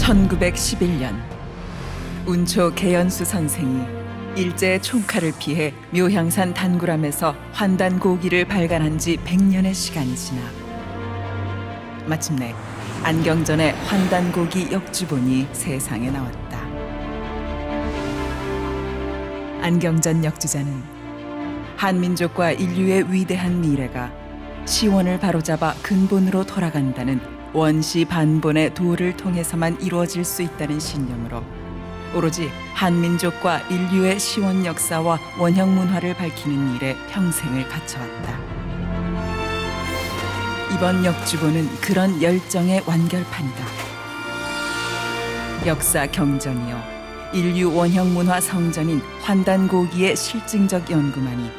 1911년 운초 개연수 선생이 일제의 총칼을 피해 묘향산 단구람에서 환단고기를 발간한 지 100년의 시간이 지나 마침내 안경전의 환단고기 역주본이 세상에 나왔다. 안경전 역주자는 한민족과 인류의 위대한 미래가 시원을 바로잡아 근본으로 돌아간다는 원시 반본의 도를 통해서만 이루어질 수 있다는 신념으로 오로지 한민족과 인류의 시원 역사와 원형 문화를 밝히는 일에 평생을 바쳐왔다. 이번 역주본은 그런 열정의 완결판이다. 역사 경전이요 인류 원형 문화 성전인 환단고기의 실증적 연구만이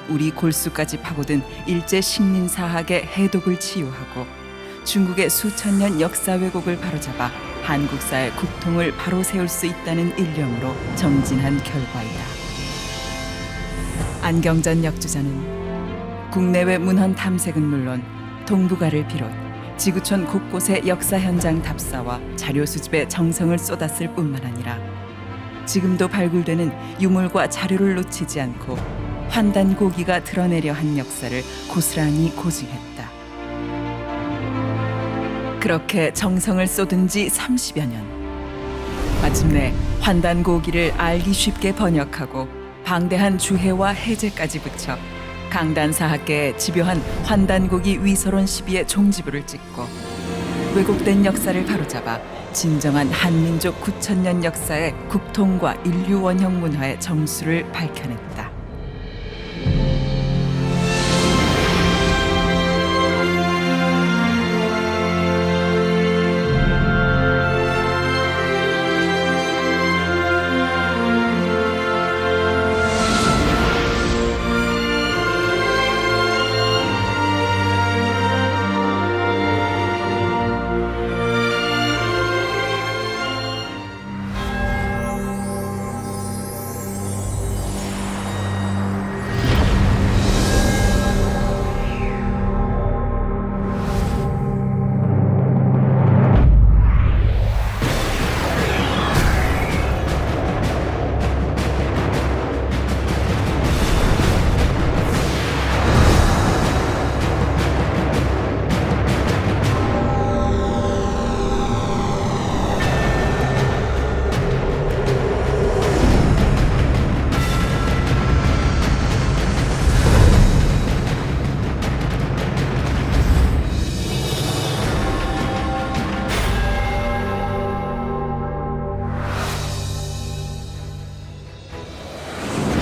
우리 골수까지 파고든 일제 식민사학의 해독을 치유하고 중국의 수천 년 역사 왜곡을 바로잡아 한국사의 국통을 바로 세울 수 있다는 일념으로 정진한 결과이다. 안경전 역주자는 국내외 문헌 탐색은 물론 동북아를 비롯 지구촌 곳곳의 역사 현장 답사와 자료 수집에 정성을 쏟았을 뿐만 아니라 지금도 발굴되는 유물과 자료를 놓치지 않고 환단고기가 드러내려 한 역사를 고스란히 고증했다. 그렇게 정성을 쏟은 지 30여 년. 마침내 환단고기를 알기 쉽게 번역하고 방대한 주해와 해제까지 붙여 강단사학계의 집요한 환단고기 위서론 시비의 종지부를 찍고 왜곡된 역사를 바로잡아 진정한 한민족 9,000년 역사의 국통과 인류 원형 문화의 정수를 밝혀냈다.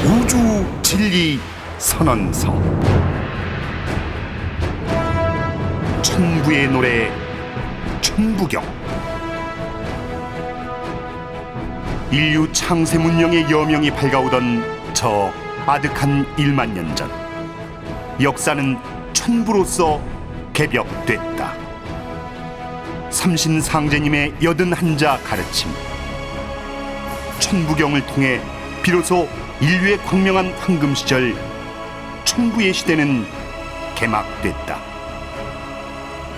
우주 진리 선언서 천부의 노래 천부경 인류 창세 문명의 여명이 밝아오던 저 아득한 1만 년 전 역사는 천부로서 개벽됐다. 삼신상제님의 81자 가르침 천부경을 통해 비로소 인류의 광명한 황금 시절 천부의 시대는 개막됐다.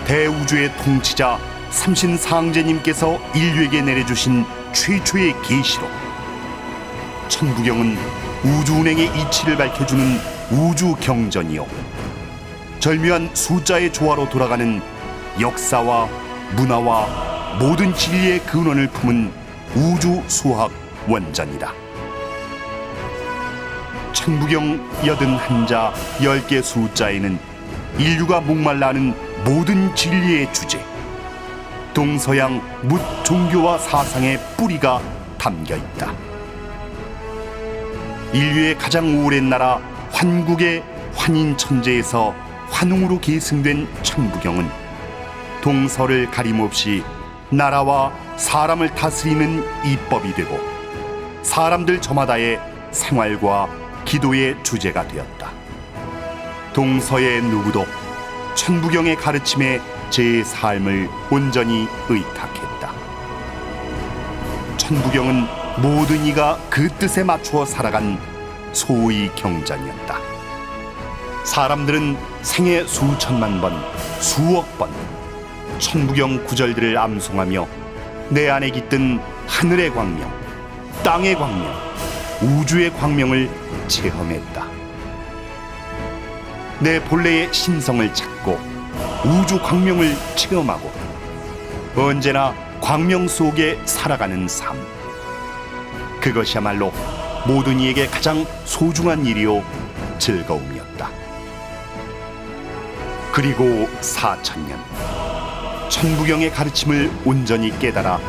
대우주의 통치자 삼신상제님께서 인류에게 내려주신 최초의 계시로 천부경은 우주운행의 이치를 밝혀주는 우주경전이요 절묘한 숫자의 조화로 돌아가는 역사와 문화와 모든 진리의 근원을 품은 우주수학 원전이다. 천부경 81자 10개 숫자에는 인류가 목말라 하는 모든 진리의 주제 동서양 묻 종교와 사상의 뿌리가 담겨있다. 인류의 가장 오랜 나라 환국의 환인천재에서 환웅으로 계승된 천부경은 동서를 가림없이 나라와 사람을 다스리는 이법이 되고 사람들 저마다의 생활과 기도의 주제가 되었다. 동서의 누구도 천부경의 가르침에 제 삶을 온전히 의탁했다. 천부경은 모든 이가 그 뜻에 맞추어 살아간 소위 경전이었다. 사람들은 생애 수천만 번, 수억 번 천부경 구절들을 암송하며 내 안에 깃든 하늘의 광명, 땅의 광명, 우주의 광명을 체험했다. 내 본래의 신성을 찾고 우주 광명을 체험하고 언제나 광명 속에 살아가는 삶. 그것이야말로 모든 이에게 가장 소중한 일이요 즐거움이었다. 그리고 4천년 천부경의 가르침을 온전히 깨달아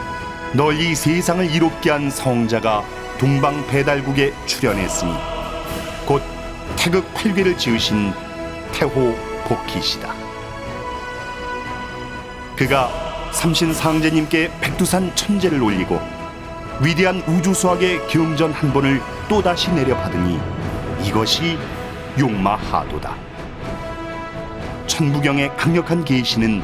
널리 세상을 이롭게 한 성자가 동방배달국에 출현했으니 곧 태극 8괴를 지으신 태호 복희시다. 그가 삼신상제님께 백두산 천재를 올리고 위대한 우주수학의 경전 한 번을 또다시 내려받으니 이것이 용마하도다. 천부경의 강력한 계시는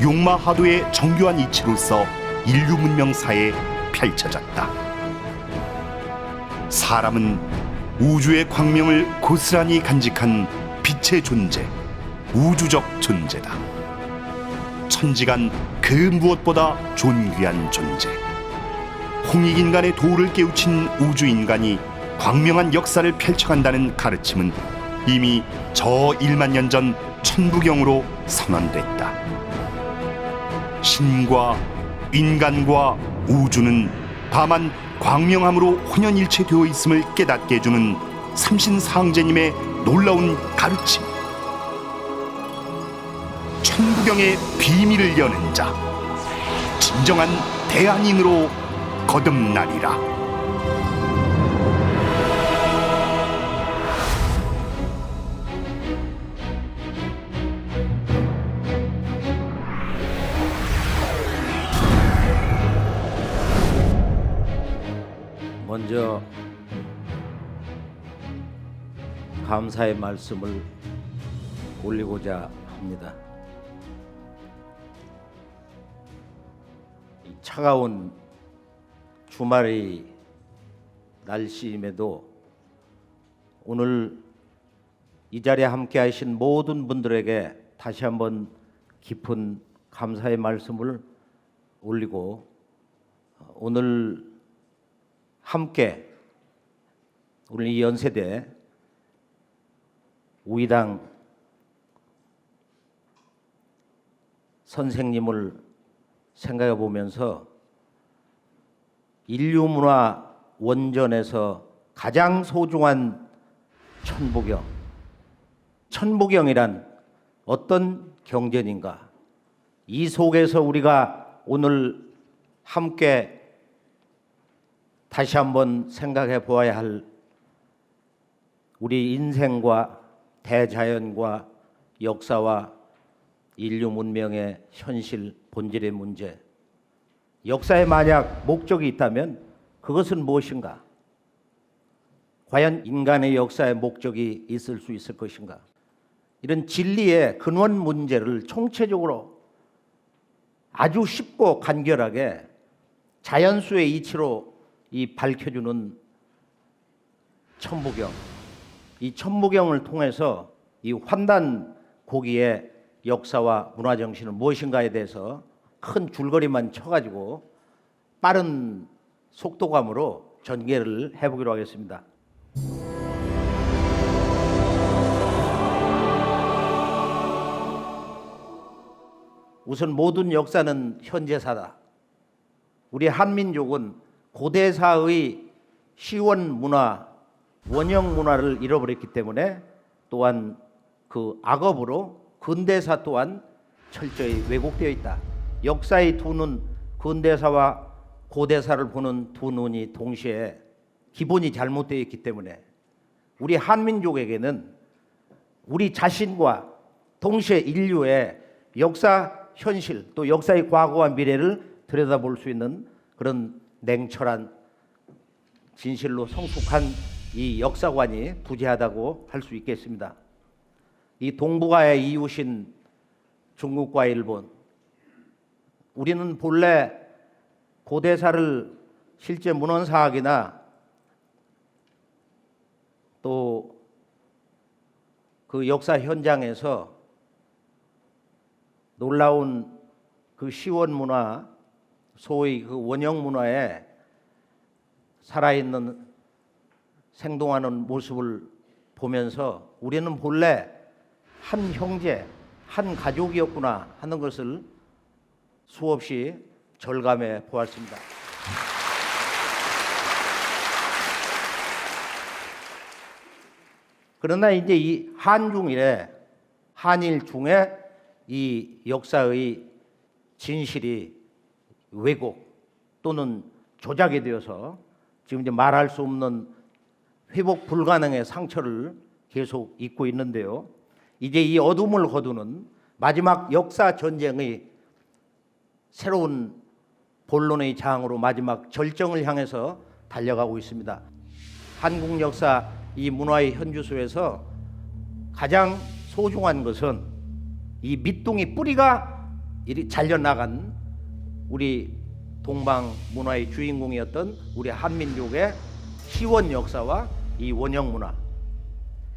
용마하도의 정교한 이치로서 인류 문명사에 펼쳐졌다. 사람은 우주의 광명을 고스란히 간직한 빛의 존재, 우주적 존재다. 천지간 그 무엇보다 존귀한 존재. 홍익인간의 도를 깨우친 우주인간이 광명한 역사를 펼쳐간다는 가르침은 이미 저 1만 년 전 천부경으로 선언됐다. 신과 인간과 우주는 다만 광명함으로 혼연일체되어 있음을 깨닫게 해주는 삼신상제님의 놀라운 가르침. 천부경의 비밀을 여는 자, 진정한 대한인으로 거듭나리라. 먼저 감사의 말씀을 올리고자 합니다. 이 차가운 주말의 날씨임에도 오늘 이 자리에 함께 하신 모든 분들에게 다시 한번 깊은 감사의 말씀을 올리고 오늘 함께 우리 이 연세대 우이당 선생님을 생각해 보면서 인류문화 원전에서 가장 소중한 천부경, 천부경이란 어떤 경전인가? 이 속에서 우리가 오늘 함께 다시 한번 생각해 보아야 할 우리 인생과 대자연과 역사와 인류 문명의 현실 본질의 문제, 역사에 만약 목적이 있다면 그것은 무엇인가? 과연 인간의 역사에 목적이 있을 수 있을 것인가? 이런 진리의 근원 문제를 총체적으로 아주 쉽고 간결하게 자연수의 이치로 이 밝혀주는 천부경, 이 천부경을 통해서 이 환단 고기의 역사와 문화 정신은 무엇인가에 대해서 큰 줄거리만 쳐가지고 빠른 속도감으로 전개를 해보기로 하겠습니다. 우선 모든 역사는 현재사다. 우리 한민족은 고대사의 시원 문화, 원형 문화를 잃어버렸기 때문에 또한 그 악업으로 근대사 또한 철저히 왜곡되어 있다. 역사의 두 눈, 근대사와 고대사를 보는 두 눈이 동시에 기본이 잘못되어 있기 때문에 우리 한민족에게는 우리 자신과 동시에 인류의 역사 현실 또 역사의 과거와 미래를 들여다볼 수 있는 그런 냉철한 진실로 성숙한 이 역사관이 부재하다고 할 수 있겠습니다. 이 동북아의 이웃인 중국과 일본, 우리는 본래 고대사를 실제 문헌사학이나 또 그 역사 현장에서 놀라운 그 시원 문화, 소위 그 원형 문화에 살아있는 생동하는 모습을 보면서 우리는 본래 한 형제, 한 가족이었구나 하는 것을 수없이 절감해 보았습니다. 그러나 이제 이 한중일에 한일 중에 이 역사의 진실이 왜곡 또는 조작이 되어서 지금 이제 말할 수 없는 회복 불가능의 상처를 계속 입고 있는데요. 이제 이 어둠을 거두는 마지막 역사 전쟁의 새로운 본론의 장으로 마지막 절정을 향해서 달려가고 있습니다. 한국 역사 이 문화의 현주소에서 가장 소중한 것은 이 밑둥이 뿌리가 이리 잘려나간 우리 동방 문화의 주인공이었던 우리 한민족의 시원 역사와 이 원형 문화.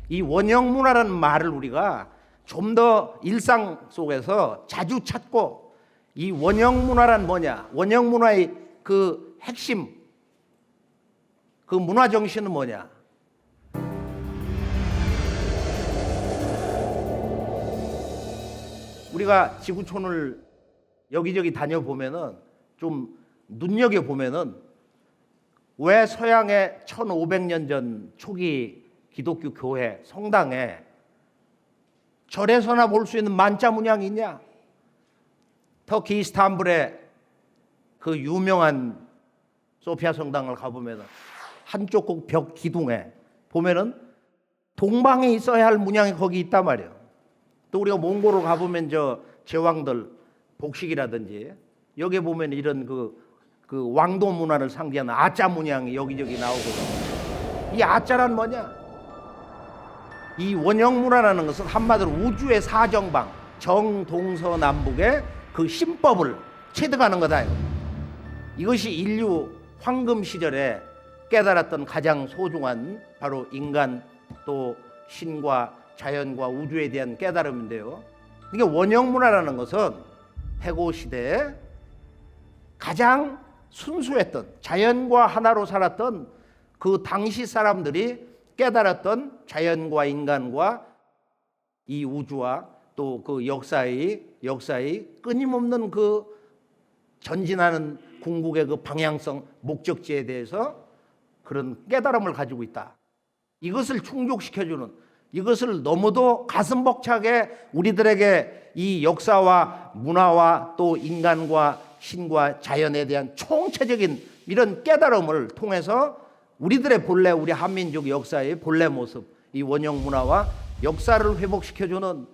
이 원형 문화라는 말을 우리가 좀 더 일상 속에서 자주 찾고 이 원형 문화란 뭐냐? 원형 문화의 그 핵심, 그 문화 정신은 뭐냐? 우리가 지구촌을 여기저기 다녀보면은 좀 눈여겨보면은 왜 서양의 1500년 전 초기 기독교 교회 성당에 절에서나 볼 수 있는 만자 문양이 있냐? 터키 이스탄불의 그 유명한 소피아 성당을 가보면은 한쪽 꼭 벽 기둥에 보면은 동방에 있어야 할 문양이 거기 있단 말이에요. 또 우리가 몽골을 가보면 저 제왕들 복식이라든지 여기 보면 이런 그 왕도 문화를 상징하는 아자 문양이 여기저기 나오거든요. 이 아자란 뭐냐? 이 원형 문화라는 것은 한마디로 우주의 사정방, 정동서남북의 그 신법을 체득하는 거다. 이것이 인류 황금 시절에 깨달았던 가장 소중한 바로 인간 또 신과 자연과 우주에 대한 깨달음인데요. 이게 원형 문화라는 것은 해고 시대에 가장 순수했던 자연과 하나로 살았던 그 당시 사람들이 깨달았던 자연과 인간과 이 우주와 또 그 역사의 끊임없는 그 전진하는 궁극의 그 방향성 목적지에 대해서 그런 깨달음을 가지고 있다. 이것을 충족시켜주는, 이것을 너무도 가슴 벅차게 우리들에게 이 역사와 문화와 또 인간과 신과 자연에 대한 총체적인 이런 깨달음을 통해서 우리들의 본래, 우리 한민족 역사의 본래 모습, 이 원형 문화와 역사를 회복시켜주는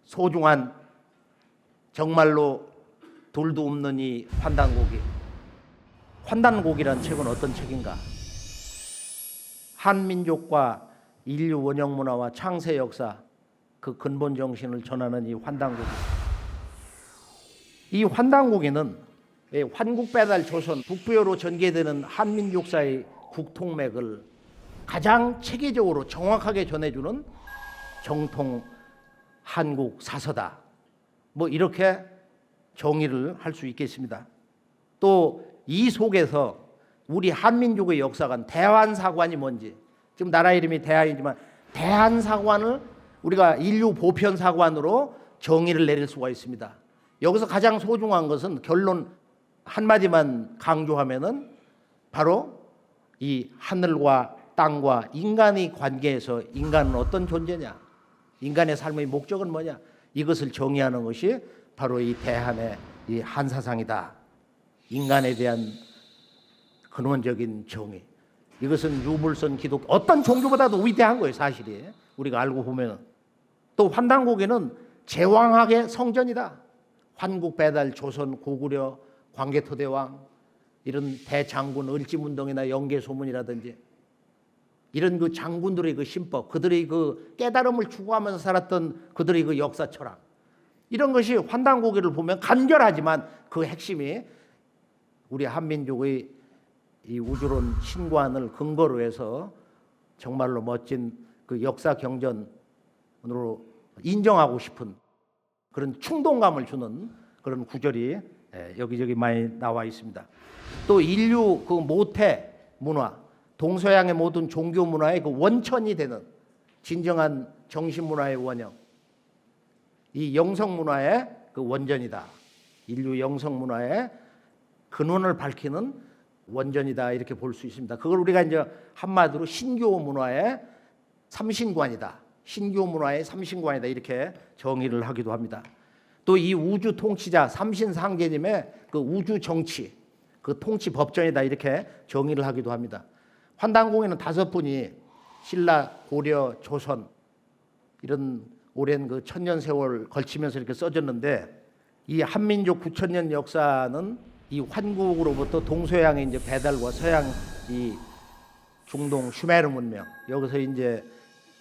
소중한, 정말로 둘도 없는 이 환단곡이. 환단곡이란 책은 어떤 책인가? 한민족과 인류 원형 문화와 창세 역사 그 근본 정신을 전하는 이 환단곡이. 이 환단곡에는 환국배달 조선 북부여로 전개되는 한민족사의 국통맥을 가장 체계적으로 정확하게 전해주는 정통 한국 사서다. 뭐 이렇게 정의를 할 수 있겠습니다. 또 이 속에서 우리 한민족의 역사관 대한사관이 뭔지, 지금 나라 이름이 대한이지만 대한사관을 우리가 인류 보편사관으로 정의를 내릴 수가 있습니다. 여기서 가장 소중한 것은 결론 한마디만 강조하면은 바로 이 하늘과 땅과 인간의 관계에서 인간은 어떤 존재냐, 인간의 삶의 목적은 뭐냐, 이것을 정의하는 것이 바로 이 대한의 이 한사상이다. 인간에 대한 근원적인 정의. 이것은 유물선 기독 어떤 종교보다도 위대한 거예요, 사실이. 우리가 알고 보면은. 또 환단곡에는 제왕학의 성전이다. 환국배달 조선 고구려 광개토대왕 이런 대장군 을지문동이나 영계소문이라든지 이런 그 장군들의 그 신법, 그들의 그 깨달음을 추구하면서 살았던 그들의 그 역사 철학, 이런 것이 환단고기를 보면 간결하지만 그 핵심이 우리 한민족의 이 우주론 신관을 근거로 해서 정말로 멋진 그 역사 경전으로 인정하고 싶은 그런 충동감을 주는 그런 구절이 여기저기 많이 나와 있습니다. 또 인류 그 모태 문화, 동서양의 모든 종교 문화의 그 원천이 되는 진정한 정신 문화의 원형, 이 영성 문화의 그 원전이다. 인류 영성 문화의 근원을 밝히는 원전이다 이렇게 볼 수 있습니다. 그걸 우리가 이제 한마디로 신교 문화의 삼신관이다. 신교 문화의 삼신관이다 이렇게 정의를 하기도 합니다. 또 이 우주 통치자 삼신상제님의 그 우주 정치, 그 통치 법전이다 이렇게 정의를 하기도 합니다. 환단공에는 5분이 신라, 고려, 조선 이런 오랜 그 천년 세월 걸치면서 이렇게 써졌는데 이 한민족 9,000년 역사는 이 환국으로부터 동서양의 이제 배달과 서양 이 중동 슈메르 문명, 여기서 이제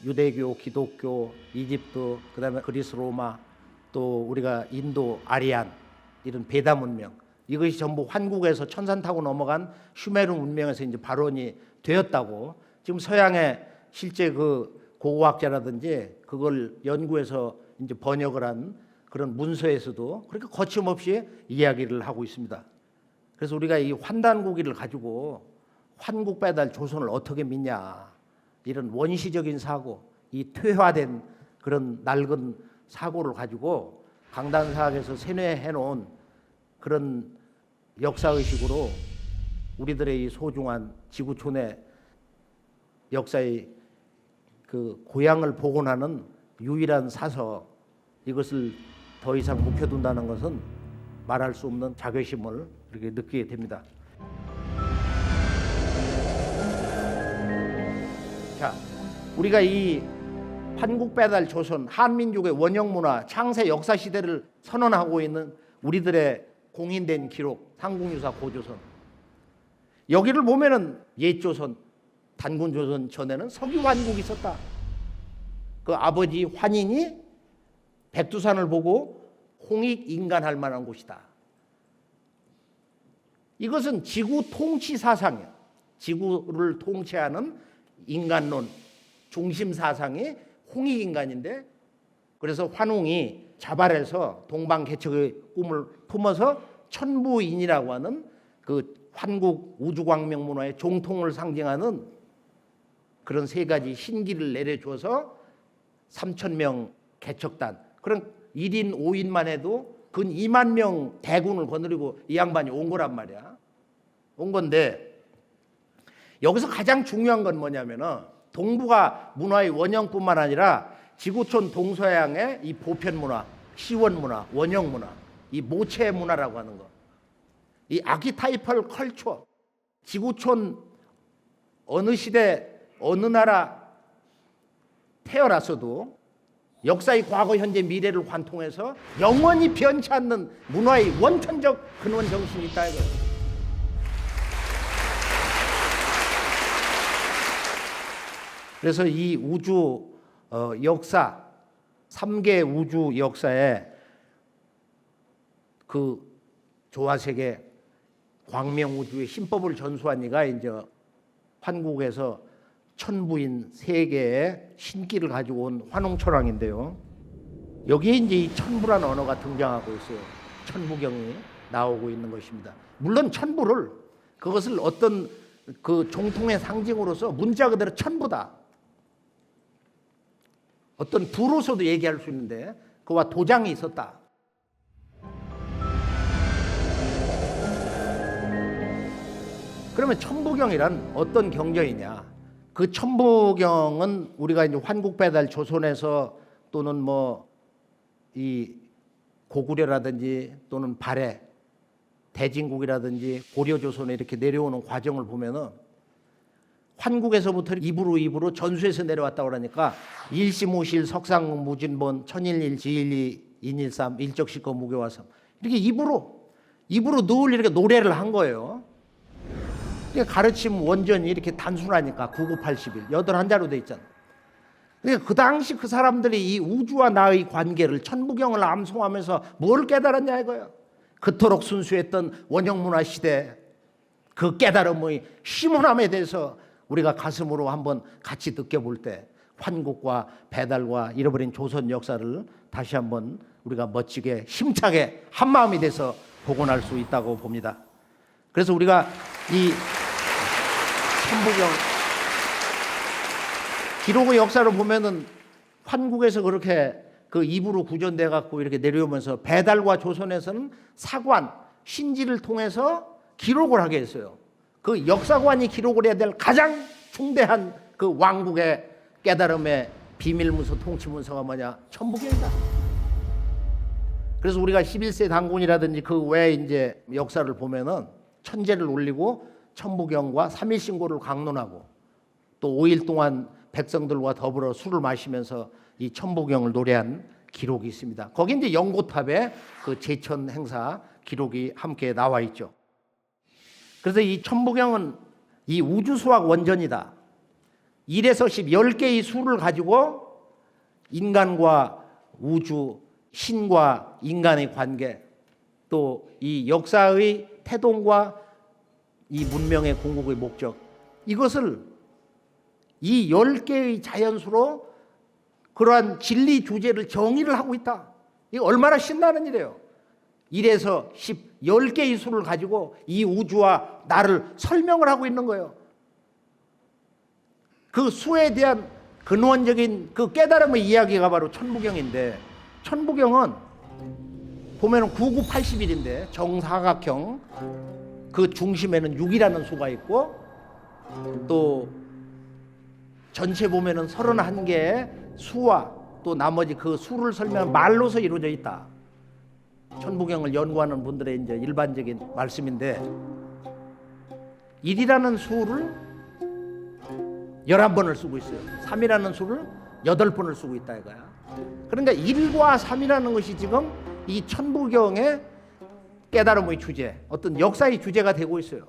유대교, 기독교, 이집트, 그다음에 그리스 로마, 또 우리가 인도 아리안 이런 베다 문명, 이것이 전부 환국에서 천산 타고 넘어간 슈메르 문명에서 이제 발원이 되었다고 지금 서양의 실제 그 고고학자라든지 그걸 연구해서 이제 번역을 한 그런 문서에서도 그렇게 거침없이 이야기를 하고 있습니다. 그래서 우리가 이 환단고기를 가지고 환국 배달 조선을 어떻게 믿냐, 이런 원시적인 사고, 이 퇴화된 그런 낡은 사고를 가지고 강단사학에서 세뇌해 놓은 그런 역사의식으로 우리들의 이 소중한 지구촌의 역사의 그 고향을 복원하는 유일한 사서, 이것을 더 이상 묵혀둔다는 것은 말할 수 없는 자괴심을 이렇게 느끼게 됩니다. 자, 우리가 이 환국 배달 조선, 한민족의 원형 문화, 창세 역사 시대를 선언하고 있는 우리들의 공인된 기록, 삼국유사 고조선, 여기를 보면은 옛조선, 단군조선 전에는 석유환국이 있었다. 그 아버지 환인이 백두산을 보고 홍익인간할 만한 곳이다. 이것은 지구 통치 사상이야. 지구를 통치하는 인간론 중심 사상이 홍익인간인데, 그래서 환웅이 자발해서 동방개척의 꿈을 품어서 천부인이라고 하는 그 환국 우주광명 문화의 종통을 상징하는 그런 3가지 신기를 내려줘서 3,000명 개척단, 그런 1인 5인만 해도 근 2만 명 대군을 거느리고 이 양반이 온 거란 말이야. 온 건데 여기서 가장 중요한 건 뭐냐면은 동북아 문화의 원형뿐만 아니라 지구촌 동서양의 이 보편 문화, 시원 문화, 원형 문화, 이 모체 문화라고 하는 거, 이 아키타이펄 컬처, 지구촌 어느 시대 어느 나라 태어났어도 역사의 과거, 현재, 미래를 관통해서 영원히 변치 않는 문화의 원천적 근원 정신이 있다 이거예요. 그래서 이 우주 역사, 3개 우주 역사에 그 조화세계 광명 우주의 신법을 전수한 이가 이제 환국에서 천부인 3개의 신기를 가지고 온 환웅철왕인데요. 여기에 이제 이 천부라는 언어가 등장하고 있어요. 천부경이 나오고 있는 것입니다. 물론 천부를, 그것을 어떤 그 종통의 상징으로서 문자 그대로 천부다, 어떤 부로서도 얘기할 수 있는데 그와 도장이 있었다. 그러면 천부경이란 어떤 경전이냐? 그 천부경은 우리가 이제 환국배달 조선에서 또는 뭐 이 고구려라든지 또는 발해, 대진국이라든지 고려조선에 이렇게 내려오는 과정을 보면은 환국에서부터 입으로 전수해서 내려왔다고 그러니까 일시무실 석상무진본 천일일 지일이 인일삼 일적시거 무교화삼 이렇게 입으로 늘 이렇게 노래를 한 거예요. 가르침 원전이 이렇게 단순하니까 9981 81자로 돼 있잖아. 그러니까 그 당시 그 사람들이 이 우주와 나의 관계를 천부경을 암송하면서 뭘 깨달았냐 이거예요. 그토록 순수했던 원형문화 시대 그 깨달음의 심오함에 대해서 우리가 가슴으로 한번 같이 느껴볼 때 환국과 배달과 잃어버린 조선 역사를 다시 한번 우리가 멋지게 힘차게 한마음이 돼서 복원할 수 있다고 봅니다. 그래서 우리가 이 천부경 기록의 역사를 보면은 환국에서 그렇게 그 입으로 구전돼 갖고 이렇게 내려오면서 배달과 조선에서는 사관, 신지를 통해서 기록을 하게 했어요. 그 역사관이 기록을 해야 될 가장 중대한 그 왕국의 깨달음의 비밀문서, 통치문서가 뭐냐? 천부경이다. 그래서 우리가 11세 단군이라든지 그 외에 이제 역사를 보면은 천제를 올리고 천부경과 삼일신고를 강론하고 또 5일 동안 백성들과 더불어 술을 마시면서 이 천부경을 노래한 기록이 있습니다. 거기 이제 영고탑에 그 제천 행사 기록이 함께 나와 있죠. 그래서 이 천부경은 이 우주수학 원전이다. 1에서 10, 10개의 수를 가지고 인간과 우주, 신과 인간의 관계, 또 이 역사의 태동과 이 문명의 공국의 목적, 이것을 이 10개의 자연수로 그러한 진리 주제를 정의를 하고 있다. 이거 얼마나 신나는 일이에요. 1에서 10, 10개의 수를 가지고 이 우주와 나를 설명을 하고 있는 거예요. 그 수에 대한 근원적인 그 깨달음의 이야기가 바로 천부경인데, 천부경은 보면은 9981인데 정사각형 그 중심에는 6이라는 수가 있고 또 전체 보면은 31개의 수와 또 나머지 그 수를 설명한 말로서 이루어져 있다. 천부경을 연구하는 분들의 이제 일반적인 말씀인데 1이라는 수를 11번을 쓰고 있어요. 3이라는 수를 8번을 쓰고 있다 이거야. 그러니까 1과 3이라는 것이 지금 이 천부경의 깨달음의 주제, 어떤 역사의 주제가 되고 있어요.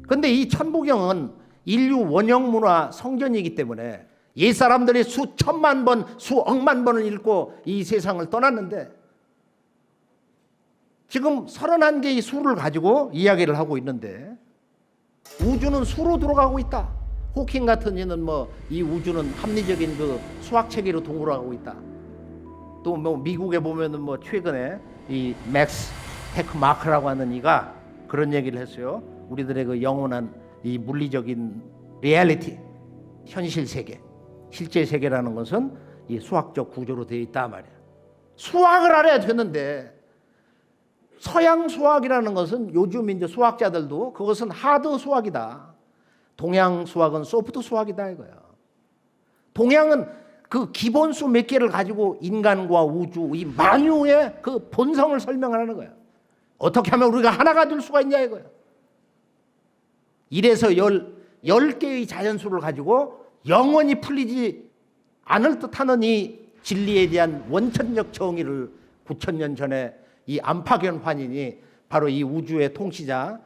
그런데 이 천부경은 인류 원형 문화 성전이기 때문에 옛사람들이 수천만 번, 수억만 번을 읽고 이 세상을 떠났는데 지금 31개의 수를 가지고 이야기를 하고 있는데 우주는 수로 들어가고 있다. 호킹 같은 이는 뭐 이 우주는 합리적인 그 수학 체계로 동굴하고 있다. 또 뭐 미국에 보면은 뭐 최근에 이 맥스 헤크마크라고 하는 이가 그런 얘기를 했어요. 우리들의 그 영원한 이 물리적인 리얼리티, 현실 세계, 실제 세계라는 것은 이 수학적 구조로 되어 있다 말이야. 수학을 알아야 되는데 서양 수학이라는 것은 요즘 이제 수학자들도 그것은 하드 수학이다. 동양 수학은 소프트 수학이다 이거야. 동양은 그 기본수 몇 개를 가지고 인간과 우주, 이 만유의 그 본성을 설명하는 거야. 어떻게 하면 우리가 하나가 될 수가 있냐 이거야. 1에서 10개의 자연수를 가지고 영원히 풀리지 않을 듯하는 이 진리에 대한 원천적 정의를 9,000년 전에 이 안파견 환인이 바로 이 우주의 통치자,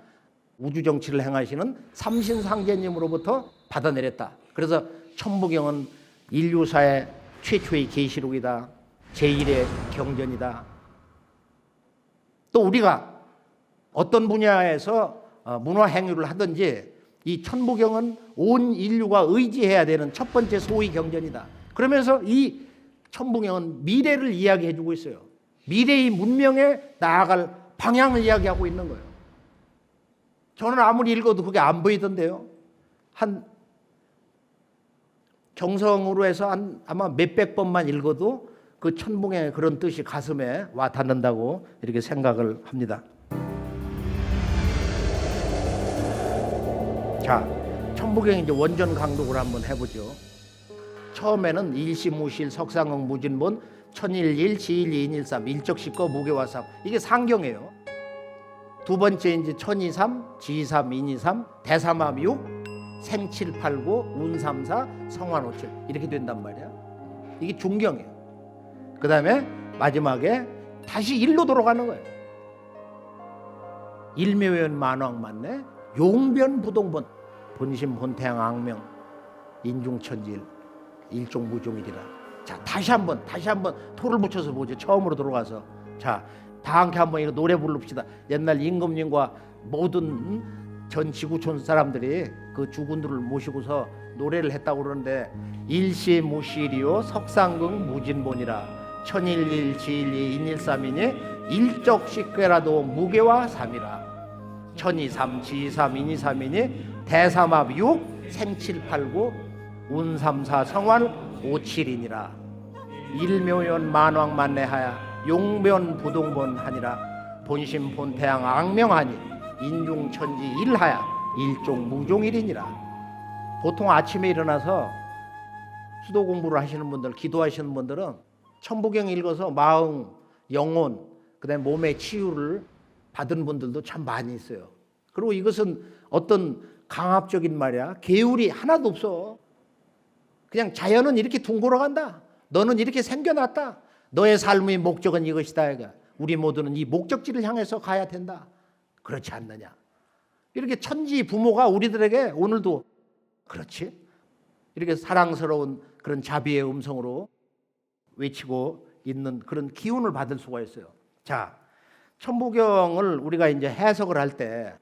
우주 정치를 행하시는 삼신상제님으로부터 받아내렸다. 그래서 천부경은 인류사의 최초의 계시록이다. 제1의 경전이다. 또 우리가 어떤 분야에서 문화 행위를 하든지 이 천부경은 온 인류가 의지해야 되는 첫 번째 소위 경전이다. 그러면서 이 천부경은 미래를 이야기해 주고 있어요. 미래의 문명에 나아갈 방향을 이야기하고 있는 거예요. 저는 아무리 읽어도 그게 안 보이던데요. 한 정성으로 해서 아마 몇백 번만 읽어도 그 천부경의 그런 뜻이 가슴에 와 닿는다고 이렇게 생각을 합니다. 자, 천부경 이제 원전 강독을 한번 해보죠. 처음에는 일시무실 석상응 무진본 천일일 지일이 인일삼 일적시거 무게화삼 이게 상경이에요. 두 번째 이제 천이삼 지삼 인이삼 대삼함 육 생칠팔구 운삼사 성환오칠 이렇게 된단 말이야. 이게 중경이에요. 그 다음에 마지막에 다시 일로 돌아가는 거예요. 일묘연 만왕만내 용변부동본 본심본태양 악명 인중천지일 일종무종일이라. 자, 다시 한번 토를 붙여서 보죠. 처음으로 들어가서 자, 다 함께 한번 이거 노래 부릅시다. 옛날 임금님과 모든 전 지구촌 사람들이 그 주군들을 모시고서 노래를 했다고 그러는데 일시무실이요 석상궁 무진본이라 천일일 지일이 인일삼이니 일적식괴라도 무게와 삼이라. 천이삼, 지삼, 인이삼이니 대삼합 육, 생칠팔구, 운삼사, 성활 오칠이니라. 일묘연 만왕만내하야 용변 부동본하니라. 본심 본태양 악명하니 인중천지 일하야 일종무종일이니라. 보통 아침에 일어나서 수도 공부를 하시는 분들, 기도하시는 분들은 천부경 읽어서 마음, 영혼, 그다음에 몸의 치유를 받은 분들도 참 많이 있어요. 그리고 이것은 어떤 강압적인 말이야, 계율이 하나도 없어. 그냥 자연은 이렇게 둥글어간다. 너는 이렇게 생겨났다. 너의 삶의 목적은 이것이다. 이거. 우리 모두는 이 목적지를 향해서 가야 된다. 그렇지 않느냐. 이렇게 천지 부모가 우리들에게 오늘도 그렇지. 이렇게 사랑스러운 그런 자비의 음성으로 외치고 있는 그런 기운을 받을 수가 있어요. 자, 천부경을 우리가 이제 해석을 할 때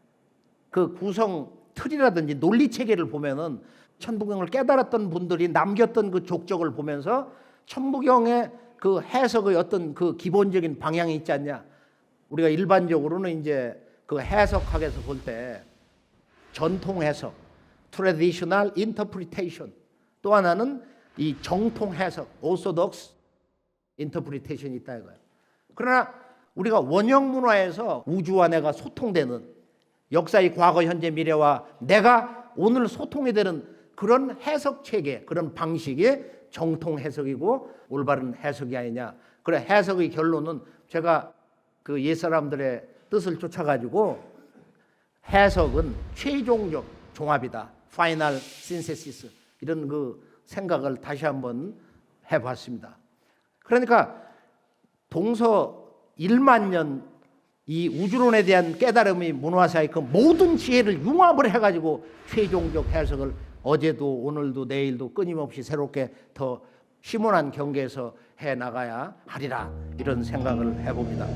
그 구성 틀이라든지 논리 체계를 보면은 천부경을 깨달았던 분들이 남겼던 그 족적을 보면서 천부경의 그 해석의 어떤 그 기본적인 방향이 있지 않냐. 우리가 일반적으로는 이제 그 해석학에서 볼 때 전통 해석, traditional interpretation, 또 하나는 이 정통 해석, orthodox interpretation이 있다 이거예요. 그러나 우리가 원형 문화에서 우주와 내가 소통되는 역사의 과거, 현재, 미래와 내가 오늘 소통이 되는 그런 해석 체계, 그런 방식이 정통 해석이고 올바른 해석이 아니냐. 그래 해석의 결론은 제가 그 옛사람들의 뜻을 쫓아가지고 해석은 최종적 종합이다. 파이널 신세시스 이런 그 생각을 다시 한번 해봤습니다. 그러니까 동서 1만 년 이 우주론에 대한 깨달음이 문화사의 그 모든 지혜를 융합을 해가지고 최종적 해석을 어제도 오늘도 내일도 끊임없이 새롭게 더 심원한 경계에서 해나가야 하리라 이런 생각을 해봅니다.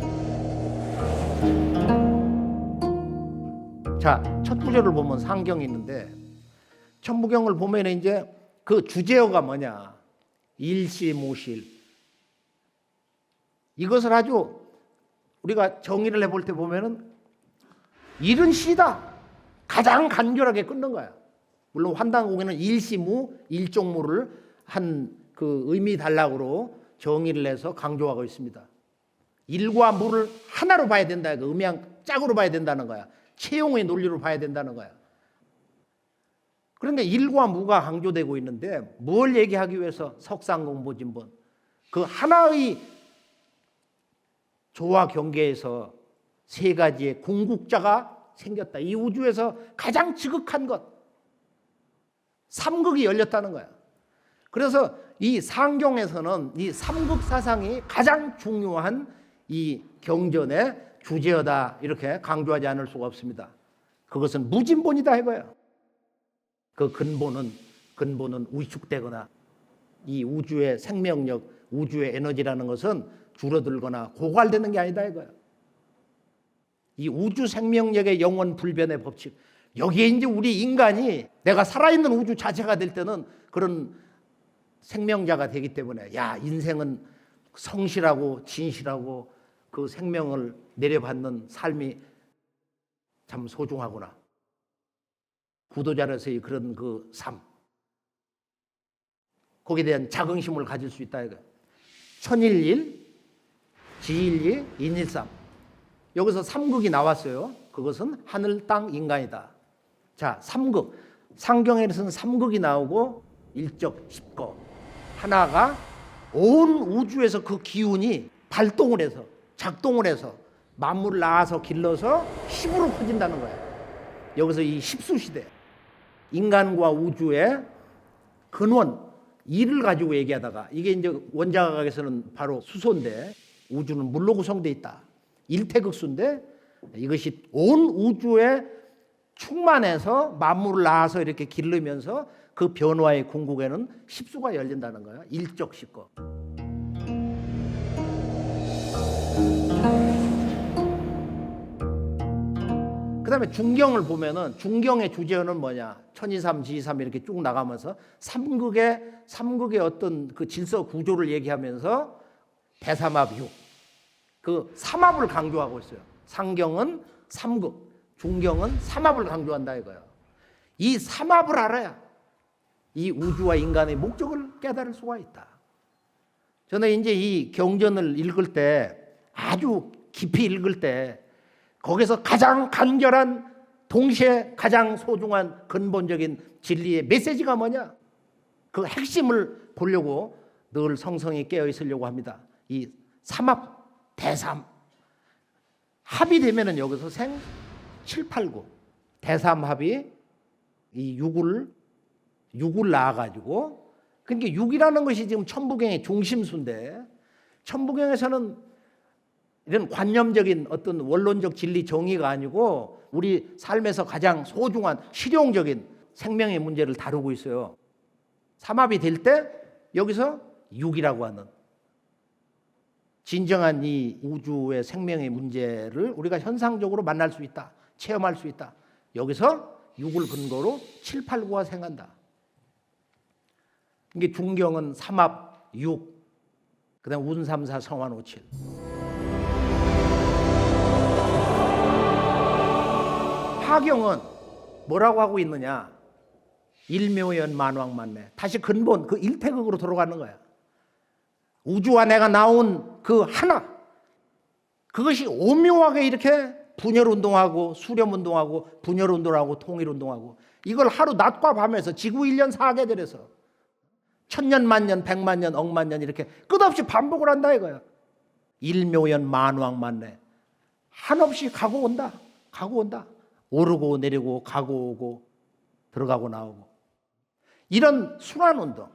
자, 첫 구절을 보면 상경이 있는데 천부경을 보면 이제 그 주제어가 뭐냐? 일시무실. 이것을 아주 우리가 정의를 해볼 때 보면은 일은 시다. 가장 간결하게 끊는 거야. 물론 환단공에는 일시무, 일종무를 한 그 의미 단락으로 정의를 해서 강조하고 있습니다. 일과 무를 하나로 봐야 된다. 음양 짝으로 봐야 된다는 거야. 채용의 논리로 봐야 된다는 거야. 그런데 일과 무가 강조되고 있는데 뭘 얘기하기 위해서 석상공보진본 그 하나의 조화 경계에서 세 가지의 궁극자가 생겼다. 이 우주에서 가장 지극한 것 삼극이 열렸다는 거야. 그래서 이 상경에서는 이 삼극 사상이 가장 중요한 이 경전의 주제어다 이렇게 강조하지 않을 수가 없습니다. 그것은 무진본이다 이거예요. 그 근본은 위축되거나 이 우주의 생명력, 우주의 에너지라는 것은 줄어들거나 고갈되는 게 아니다 이거예요. 이 우주 생명력의 영원 불변의 법칙, 여기에 이제 우리 인간이 내가 살아있는 우주 자체가 될 때는 그런 생명자가 되기 때문에 야 인생은 성실하고 진실하고 그 생명을 내려받는 삶이 참 소중하구나. 구도자로서의 그런 그 삶, 거기에 대한 자긍심을 가질 수 있다 이거예요. 천일일, 지일이, 인일삼. 여기서 삼극이 나왔어요. 그것은 하늘, 땅, 인간이다. 자, 삼극. 상경에서는 삼극이 나오고 일적, 십거. 하나가 온 우주에서 그 기운이 발동을 해서 작동을 해서 만물을 낳아서 길러서 십으로 커진다는 거예요. 여기서 이 십수시대 인간과 우주의 근원 이를 가지고 얘기하다가 이게 이제 원자각에서는 바로 수소인데 우주는 물로 구성되어 있다. 일태극수인데 이것이 온 우주에 충만해서 만물을 낳아서 이렇게 기르면서 그 변화의 궁극에는 십수가 열린다는 거예요. 일적 십거. 그 다음에 중경을 보면은 중경의 주제어는 뭐냐? 천이삼, 지이삼 이렇게 쭉 나가면서 삼극의 어떤 그 질서 구조를 얘기하면서 대삼합육, 그 삼합을 강조하고 있어요. 상경은 삼극, 중경은 삼합을 강조한다 이거예요. 이 삼합을 알아야 이 우주와 인간의 목적을 깨달을 수가 있다. 저는 이제 이 경전을 읽을 때, 아주 깊이 읽을 때 거기서 가장 간결한, 동시에 가장 소중한 근본적인 진리의 메시지가 뭐냐? 그 핵심을 보려고 늘 성성이 깨어 있으려고 합니다. 이 삼합, 대삼. 합이 되면은 여기서 생 7, 8, 9. 대삼합이 이 6을 낳아가지고, 그러니까 6이라는 것이 지금 천부경의 중심수인데, 천부경에서는 이런 관념적인 어떤 원론적 진리 정의가 아니고 우리 삶에서 가장 소중한 실용적인 생명의 문제를 다루고 있어요. 삼합이 될 때 여기서 6이라고 하는 진정한 이 우주의 생명의 문제를 우리가 현상적으로 만날 수 있다, 체험할 수 있다. 여기서 6을 근거로 7, 8, 9가 생긴다. 이게 중경은 삼합 6, 그다음 운삼사 성환 5, 7. 하경은 뭐라고 하고 있느냐? 일묘연 만왕만래. 다시 근본, 그 일태극으로 돌아가는 거야. 우주와 내가 나온 그 하나, 그것이 오묘하게 이렇게 분열운동하고 수렴운동하고 분열운동하고 통일운동하고, 이걸 하루 낮과 밤에서 지구 1년 4계절에서 천년 만년 백만년 억만년 이렇게 끝없이 반복을 한다 이거야. 일묘연 만왕만래. 한없이 가고 온다, 가고 온다. 오르고 내리고 가고 오고 들어가고 나오고, 이런 순환운동,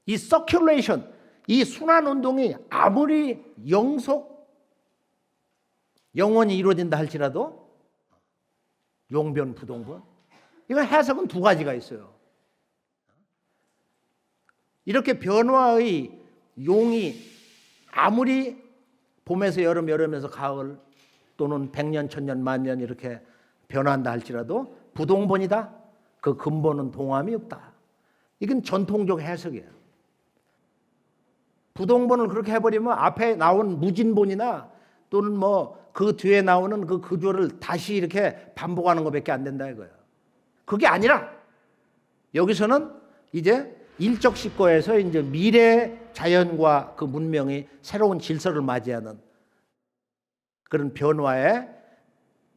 이 서큘레이션, 이 순환운동이 아무리 영원히 이루어진다 할지라도 용변 부동본, 이건 해석은 두 가지가 있어요. 이렇게 변화의 용이 아무리 봄에서 여름, 여름에서 가을, 또는 100년, 1000년, 만년 이렇게 변한다 할지라도 부동본이다. 그 근본은 동함이 없다. 이건 전통적 해석이에요. 부동본을 그렇게 해버리면 앞에 나온 무진본이나 또는 뭐 그 뒤에 나오는 그 구조를 다시 이렇게 반복하는 것밖에 안 된다 이거예요. 그게 아니라 여기서는 이제 일적시거에서 이제 미래 자연과 그 문명이 새로운 질서를 맞이하는 그런 변화의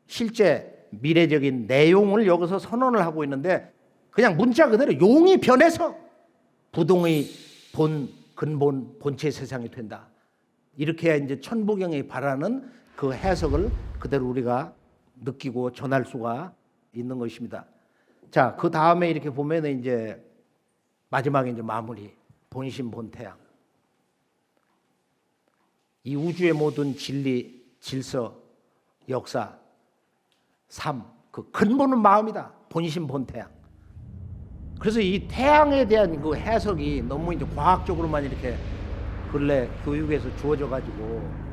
실제 미래적인 내용을 여기서 선언을 하고 있는데, 그냥 문자 그대로 용이 변해서 부동의 근본 본체 세상이 된다. 이렇게 해야 이제 천부경이 바라는 그 해석을 그대로 우리가 느끼고 전할 수가 있는 것입니다. 자, 그 다음에 이렇게 보면은 이제 마지막에 이제 마무리, 본심 본태양. 이 우주의 모든 진리, 질서, 역사, 삶, 그 근본은 마음이다. 본심 본태양. 그래서 이 태양에 대한 그 해석이 너무 이제 과학적으로만 이렇게 근래 교육에서 주어져 가지고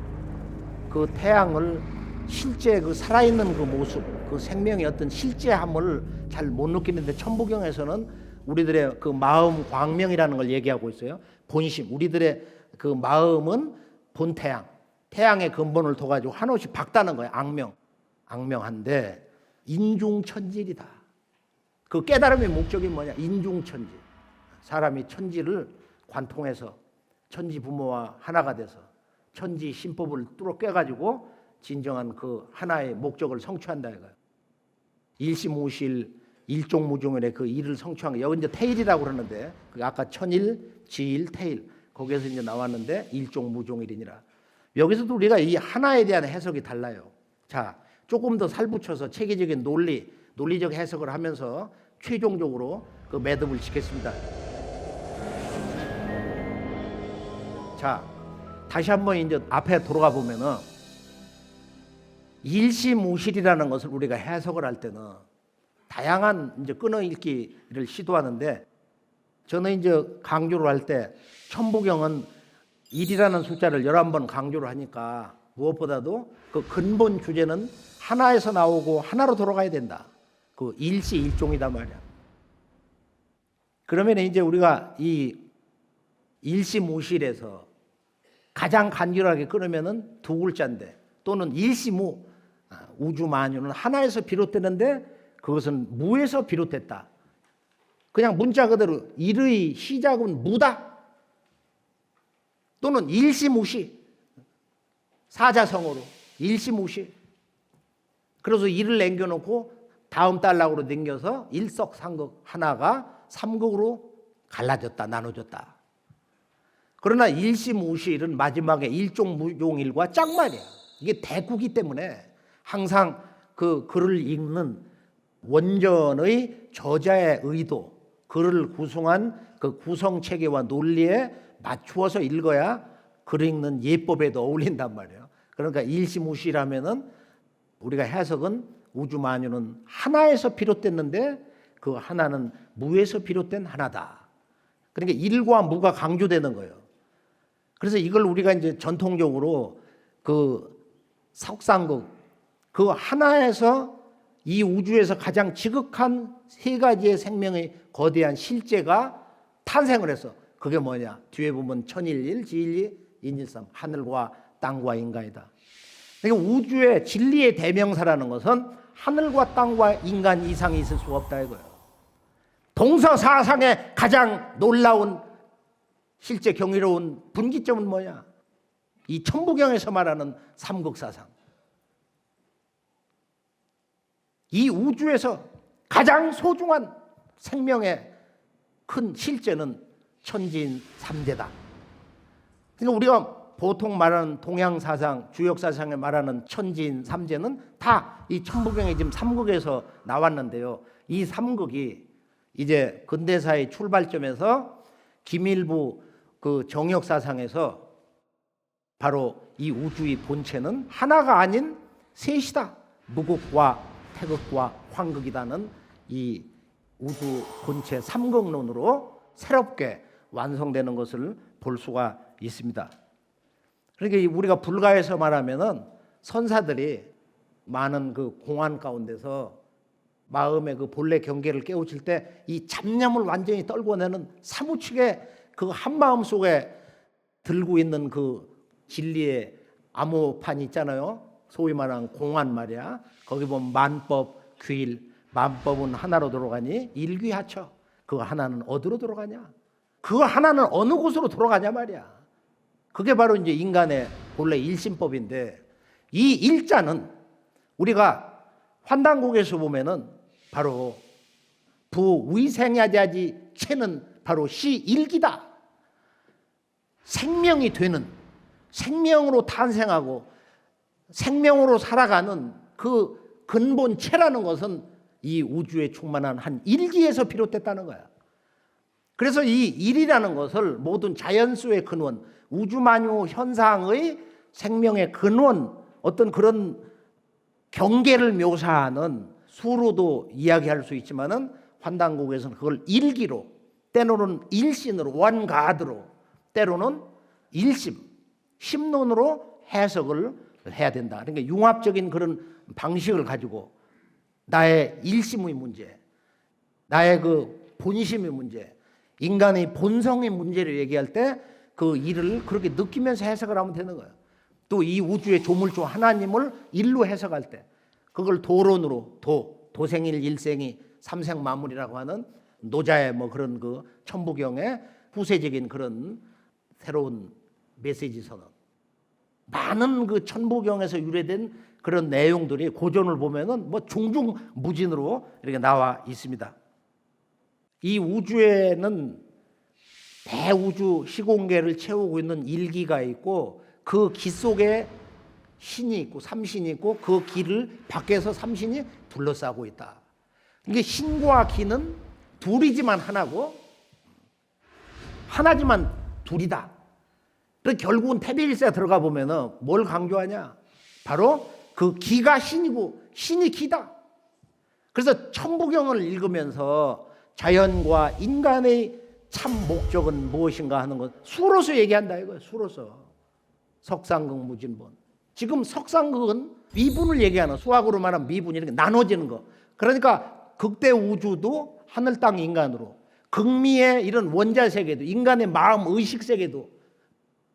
그 태양을 실제 그 살아있는 그 모습, 그 생명의 어떤 실제함을 잘 못 느끼는데, 천부경에서는 우리들의 그 마음 광명이라는 걸 얘기하고 있어요. 본심, 우리들의 그 마음은 본태양, 태양의 근본을 둬가지고 한없이 박다는 거예요. 악명한데 인중천질이다. 그 깨달음의 목적이 뭐냐? 인중천질. 사람이 천지를 관통해서 천지 부모와 하나가 돼서 천지 신법을 뚫어 깨가지고 진정한 그 하나의 목적을 성취한다 이거예요. 일심오실 일종무종의 그 일을 성취한 거, 여기 이제 태일이라고 그러는데, 그 아까 천일, 지일, 태일 거기에서 이제 나왔는데 일종무종일이니라. 여기서도 우리가 이 하나에 대한 해석이 달라요. 자, 조금 더 살붙여서 체계적인 논리적 해석을 하면서 최종적으로 그 매듭을 짓겠습니다. 자, 다시 한번 이제 앞에 돌아가 보면은 일시무실이라는 것을 우리가 해석을 할 때는 다양한 이제 끊어읽기를 시도하는데, 저는 이제 강조를 할 때 천부경은 1이라는 숫자를 11번 강조를 하니까 무엇보다도 그 근본 주제는 하나에서 나오고 하나로 돌아가야 된다. 그 일시일종이다 말이야. 그러면 이제 우리가 이 일시무실에서 가장 간결하게 끊으면은 두 글자인데, 또는 일시무, 우주 만유는 하나에서 비롯되는데 그것은 무에서 비롯됐다. 그냥 문자 그대로 일의 시작은 무다. 또는 일시무시, 사자성어로 일시무시. 그래서 일을 남겨놓고 다음 달락으로 넘겨서 일석삼극, 하나가 삼극으로 갈라졌다, 나눠졌다. 그러나 일시무시는 마지막에 일종무용일과 짝말이야. 이게 대구기 때문에 항상 그 글을 읽는 원전의 저자의 의도, 글을 구성한 그 구성체계와 논리에 맞추어서 읽어야 글 읽는 예법에도 어울린단 말이에요. 그러니까 일시무시라면은 우리가 해석은 우주만유는 하나에서 비롯됐는데 그 하나는 무에서 비롯된 하나다. 그러니까 일과 무가 강조되는 거예요. 그래서 이걸 우리가 이제 전통적으로 그 석상극, 그 하나에서 이 우주에서 가장 지극한 세 가지의 생명의 거대한 실제가 탄생을 해서, 그게 뭐냐? 뒤에 보면 천일일, 지일이, 인일삼, 하늘과 땅과 인간이다. 그러니까 우주의 진리의 대명사라는 것은 하늘과 땅과 인간 이상이 있을 수가 없다 이거예요. 동서사상의 가장 놀라운 실제 경이로운 분기점은 뭐냐? 이 천부경에서 말하는 삼극사상. 이 우주에서 가장 소중한 생명의 큰 실제는 천지인 삼재다. 그러니까 우리가 보통 말하는 동양사상, 주역사상에 말하는 천지인 삼재는 다 이 천부경의 지금 삼극에서 나왔는데요. 이 삼극이 이제 근대사의 출발점에서 기밀부 그 정역사상에서 바로 이 우주의 본체는 하나가 아닌 셋이다. 무극과 태극과 황극이다는 이 우주 본체 삼극론으로 새롭게 완성되는 것을 볼 수가 있습니다. 그러니까 우리가 불가에서 말하면은 선사들이 많은 그 공안 가운데서 마음의 그 본래 경계를 깨우칠 때 이 잡념을 완전히 떨궈내는 사무치게 그 한마음 속에 들고 있는 그 진리의 암호판 있잖아요. 소위 말하는 공안 말이야. 거기 보면 만법, 귀일, 만법은 하나로 들어가니 일귀하처. 그 하나는 어디로 들어가냐? 그 하나는 어느 곳으로 들어가냐 말이야. 그게 바로 이제 인간의 본래 일심법인데, 이 일자는 우리가 환단곡에서 보면은 바로 부위생야자지 체는 바로 시일기다. 생명이 되는, 생명으로 탄생하고 생명으로 살아가는 그 근본체라는 것은 이 우주에 충만한 한 일기에서 비롯됐다는 거야. 그래서 이 일이라는 것을 모든 자연수의 근원, 우주만유 현상의 생명의 근원, 어떤 그런 경계를 묘사하는 수로도 이야기할 수 있지만은 환단곡에서는 그걸 일기로, 때로는 일신으로, 원가드로, 때로는 일심, 심론으로 해석을 해야 된다. 그러니까 융합적인 그런 방식을 가지고 나의 일심의 문제, 나의 그 본심의 문제, 인간의 본성의 문제를 얘기할 때 그 일을 그렇게 느끼면서 해석을 하면 되는 거예요. 또 이 우주의 조물주 하나님을 일로 해석할 때 그걸 도론으로, 도생일 일생이 삼생만물이라고 하는 노자의 뭐 그런 그 천부경의 후세적인 그런 새로운 메시지 선언, 많은 그 천부경에서 유래된 그런 내용들이 고전을 보면은 뭐 중중무진으로 이렇게 나와 있습니다. 이 우주에는 대우주 시공계를 채우고 있는 일기가 있고, 그 기 속에 신이 있고 삼신이 있고, 그 기를 밖에서 삼신이 둘러싸고 있다. 이게 신과 기는 둘이지만 하나고, 하나지만 둘이다. 그래서 결국은 태비일세 들어가 보면은 뭘 강조하냐? 바로 그 기가 신이고 신이 기다. 그래서 천부경을 읽으면서 자연과 인간의 참 목적은 무엇인가 하는 것 수로서 얘기한다 이거예요. 수로서. 석상극 무진본. 지금 석상극은 미분을 얘기하는, 수학으로 말하면 미분, 이렇게 나눠지는 거. 그러니까 극대 우주도 하늘 땅 인간으로, 극미의 이런 원자 세계도, 인간의 마음 의식 세계도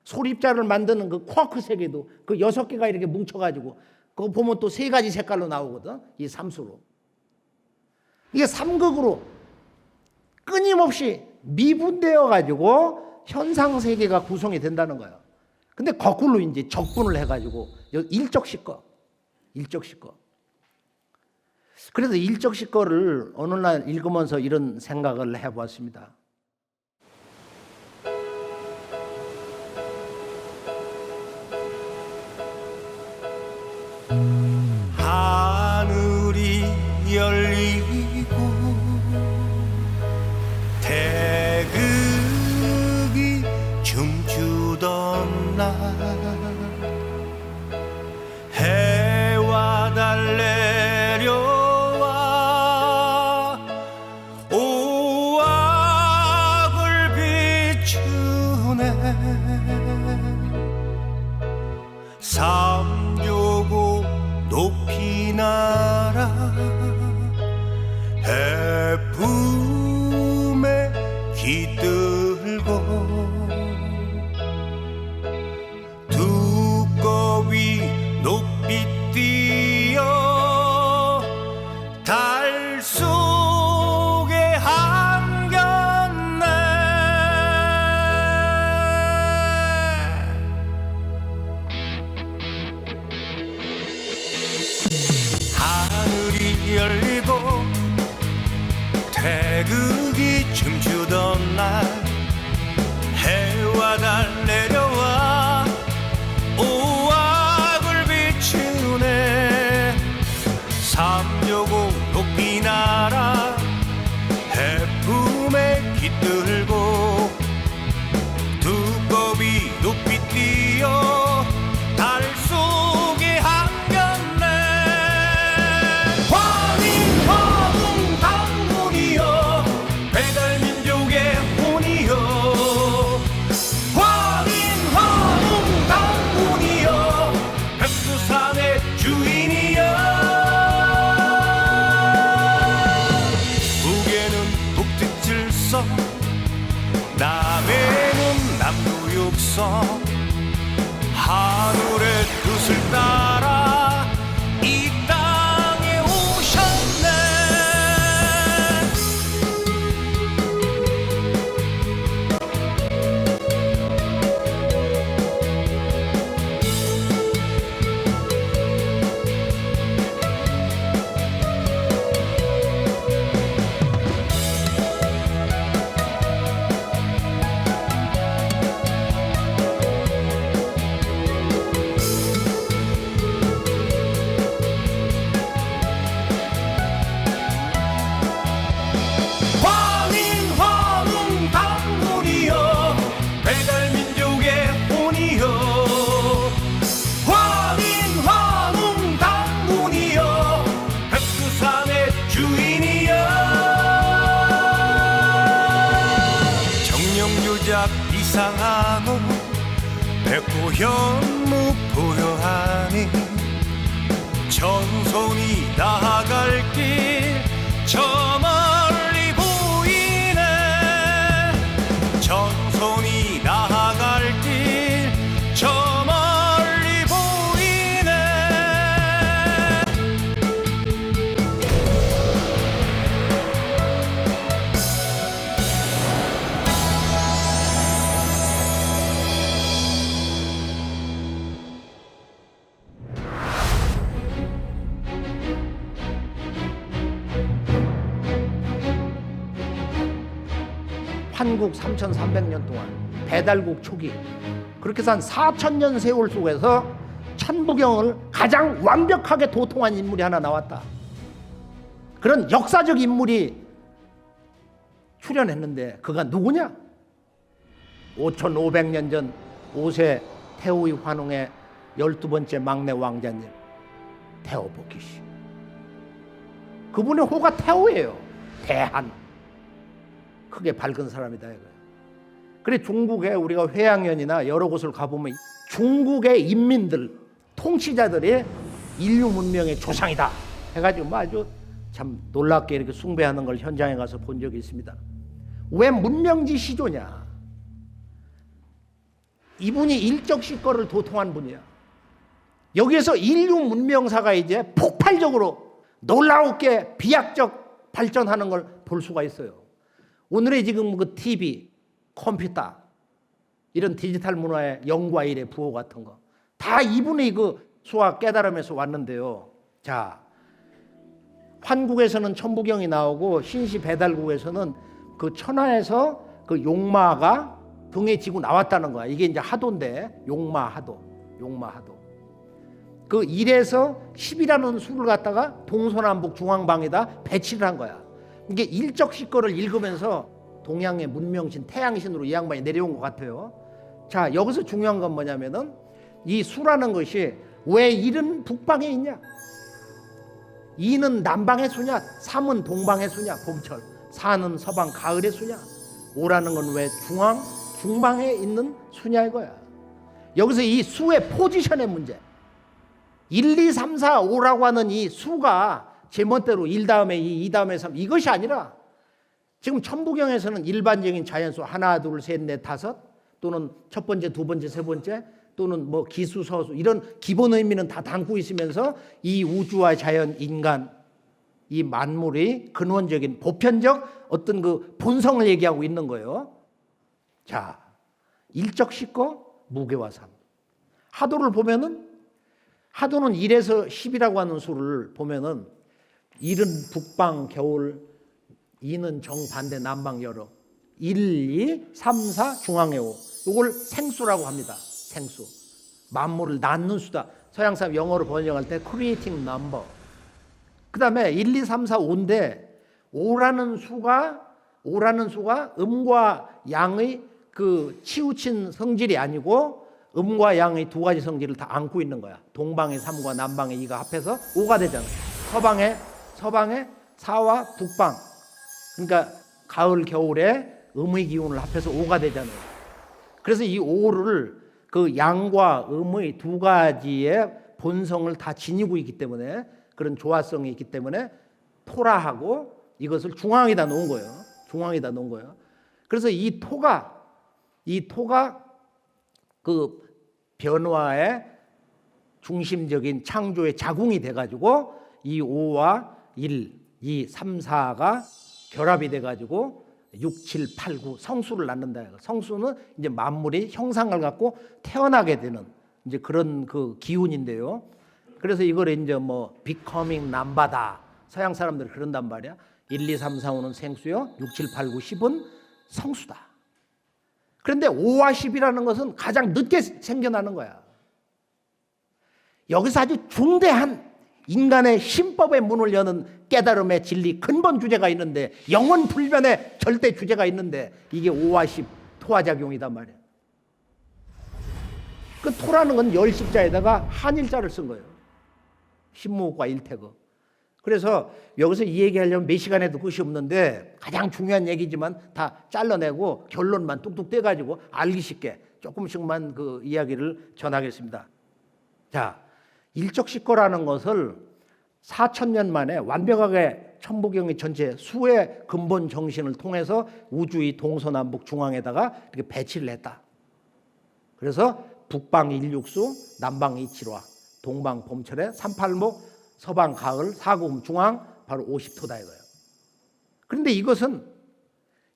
소립자를 만드는 그 쿼크 세계도 그 6개가 이렇게 뭉쳐가지고 그거 보면 또 3가지 색깔로 나오거든. 이 삼수로. 이게 삼극으로 끊임없이 미분되어 가지고 현상 세계가 구성이 된다는 거예요. 근데 거꾸로 이제 적분을 해가지고 일적시거. 그래서 일적시거를 어느 날 읽으면서 이런 생각을 해보았습니다. 하늘이 열리고 태극이 춤추던 날 해와 달 내려와 오악을 비추네 삼조고 높이 날아 해품에 깃들고 두꺼비 높이 뛰어 달 속에 한겼네 하늘이 열리고 태극이 춤추던 날 해와 달 내려와 오악을 비추네 삼조고 높이 날아 해품에 깃들고 두꺼비 높이 뛰어 달 속에 한겼네 환인 당군이여 배달민족의 혼이여 환인 당군이여 백두산의 주인이여 북에는 북특칠성 남에는 남도육성 하늘의 뜻을 따라 이 땅에 오셨네 환인 당군이여 배달민족의 혼이여 환인 당군이여 백두산의 주인이여 정령조작 이상하고 백호현무 보여하니 전손이 나아갈 길 저 멀리 보이네 전손이 나아갈 길 저 멀리 보이네 한국 3,300년 동안 배달국 초기 그렇게 해서 한 4,000년 세월 속에서 천부경을 가장 완벽하게 도통한 인물이 하나 나왔다. 그런 역사적 인물이 출연했는데 그가 누구냐? 5,500년 전 5세 태후의 환웅의 12번째 막내 왕자님 태호복기씨. 그분의 호가 태호예요. 대한. 크게 밝은 사람이다 이거예요. 그래 중국에 우리가 회양연이나 여러 곳을 가보면 중국의 인민들, 통치자들이 인류 문명의 조상이다 해가지고 뭐 아주 참 놀랍게 이렇게 숭배하는 걸 현장에 가서 본 적이 있습니다. 왜 문명지 시조냐? 이분이 일적시거를 도통한 분이야. 여기에서 인류 문명사가 이제 폭발적으로 놀라웠게 비약적 발전하는 걸 볼 수가 있어요. 오늘의 지금 그 TV, 컴퓨터 이런 디지털 문화의 영과 일의 부호 같은 거 다 이분의 그 수학 깨달음에서 왔는데요. 자, 환국에서는 천부경이 나오고 신시 배달국에서는 그 천하에서 그 용마가 등에 지고 나왔다는 거야. 이게 이제 하도인데 용마하도. 그 1에서 10이라는 수를 갖다가 동서남북 중앙방에다 배치를 한 거야. 이게 일적시거를 읽으면서 동양의 문명신 태양신으로 이 양반이 내려온 것 같아요. 자, 여기서 중요한 건 뭐냐면은 이 수라는 것이 왜 1은 북방에 있냐, 2는 남방의 수냐, 3은 동방의 수냐, 봄철, 4는 서방 가을의 수냐, 5라는 건 왜 중방에 있는 수냐 이거야. 여기서 이 수의 포지션의 문제, 1, 2, 3, 4, 5라고 하는 이 수가 제멋대로 1 다음에 2, 2 다음에 3 이것이 아니라 지금 천부경에서는 일반적인 자연수 하나, 둘, 셋, 넷, 다섯 또는 첫 번째, 두 번째, 세 번째 또는 뭐 기수, 서수 이런 기본 의미는 다 담고 있으면서 이 우주와 자연, 인간 이 만물의 근원적인 보편적 어떤 그 본성을 얘기하고 있는 거예요. 자, 일적시거 무게와 삶. 하도를 보면은 하도는 1에서 10이라고 하는 수를 보면은 1은 북방 겨울, 2는 정반대 남방 여름, 1, 2, 3, 4 중앙에 5. 이걸 생수라고 합니다. 생수. 만물을 낳는 수다. 서양 사람 영어로 번역할 때 creating number. 그 다음에 1, 2, 3, 4, 5인데 5라는 수가 음과 양의 그 치우친 성질이 아니고 음과 양의 두 가지 성질을 다 안고 있는 거야. 동방의 3과 남방의 2가 합해서 5가 되잖아. 서방의 4와 북방. 그러니까 가을 겨울에 음의 기운을 합해서 5가 되잖아요. 그래서 이 5를 그 양과 음의 두 가지의 본성을 다 지니고 있기 때문에 그런 조화성이 있기 때문에 토라하고 이것을 중앙에다 놓은 거예요. 그래서 이 토가 그 변화의 중심적인 창조의 자궁이 돼가지고 이 5와 1, 2, 3, 4가 결합이 돼가지고 6, 7, 8, 9 성수를 낳는다. 성수는 이제 만물이 형상을 갖고 태어나게 되는 이제 그런 그 기운인데요. 그래서 이걸 이제 뭐 becoming number다. 서양 사람들이 그런단 말이야. 1, 2, 3, 4, 5는 생수요. 6, 7, 8, 9, 10은 성수다. 그런데 5와 10이라는 것은 가장 늦게 생겨나는 거야. 여기서 아주 중대한 인간의 신법의 문을 여는 깨달음의 진리 근본 주제가 있는데 영원 불변의 절대 주제가 있는데 이게 5와 10 토화작용이단 말이야. 그 토라는 건 열십자에다가 한일자를 쓴 거예요. 신무과 일태거. 그래서 여기서 이 얘기하려면 몇 시간에도 끝이 없는데 가장 중요한 얘기지만 다 잘라내고 결론만 뚝뚝 떼가지고 알기 쉽게 조금씩만 그 이야기를 전하겠습니다. 자, 일적시거라는 것을 4,000년 만에 완벽하게 천부경의 전체 수의 근본 정신을 통해서 우주의 동서남북 중앙에다가 이렇게 배치를 했다. 그래서 북방 일육수, 남방 이칠화, 동방 봄철에 38목, 서방 가을, 사금 중앙 바로 50토다 이거예요. 그런데 이것은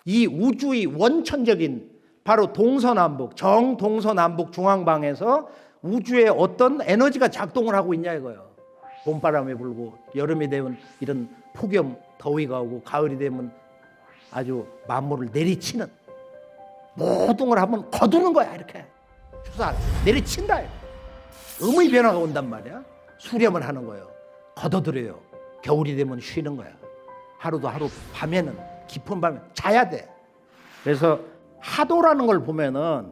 이 우주의 원천적인 바로 동서남북, 정동서남북 중앙방에서 우주에 어떤 에너지가 작동을 하고 있냐 이거예요. 봄바람이 불고 여름이 되면 이런 폭염 더위가 오고 가을이 되면 아주 만물을 내리치는 모든 걸 한번 거두는 거야. 이렇게 주사 내리친다. 음의 변화가 온단 말이야. 수렴을 하는 거예요. 걷어들여요. 겨울이 되면 쉬는 거야. 하루도 하루, 밤에는 깊은 밤에 자야 돼. 그래서 하도라는 걸 보면은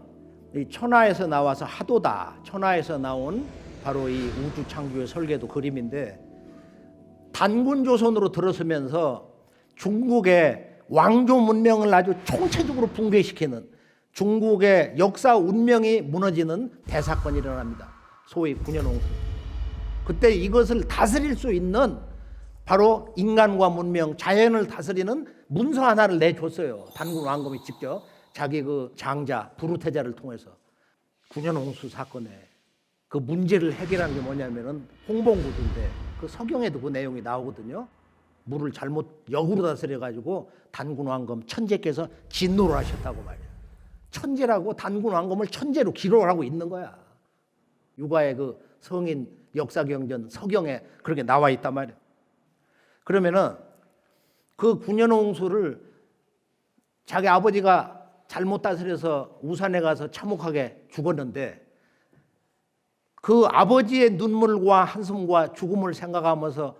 이 천하에서 나와서 하도다. 천하에서 나온 바로 이 우주 창조의 설계도 그림인데 단군 조선으로 들어서면서 중국의 왕조 문명을 아주 총체적으로 붕괴시키는 중국의 역사 운명이 무너지는 대사건이 일어납니다. 소위 군현홍수. 그때 이것을 다스릴 수 있는 바로 인간과 문명, 자연을 다스리는 문서 하나를 내줬어요. 단군 왕검이 직접 자기 그 장자 부르테자를 통해서. 군현홍수 사건에 그 문제를 해결한 게 뭐냐면은 홍범구두인데 그 서경에도 그 내용이 나오거든요. 물을 잘못 역으로 다스려 가지고 단군왕검 천재께서 진노를 하셨다고 말이야. 천재라고 단군왕검을 천재로 기록을 하고 있는 거야. 육아의 그 성인 역사경전 서경에 그렇게 나와 있단 말이야. 그러면은 그 군현홍수를 자기 아버지가 잘못 다스려서 우산에 가서 참혹하게 죽었는데 그 아버지의 눈물과 한숨과 죽음을 생각하면서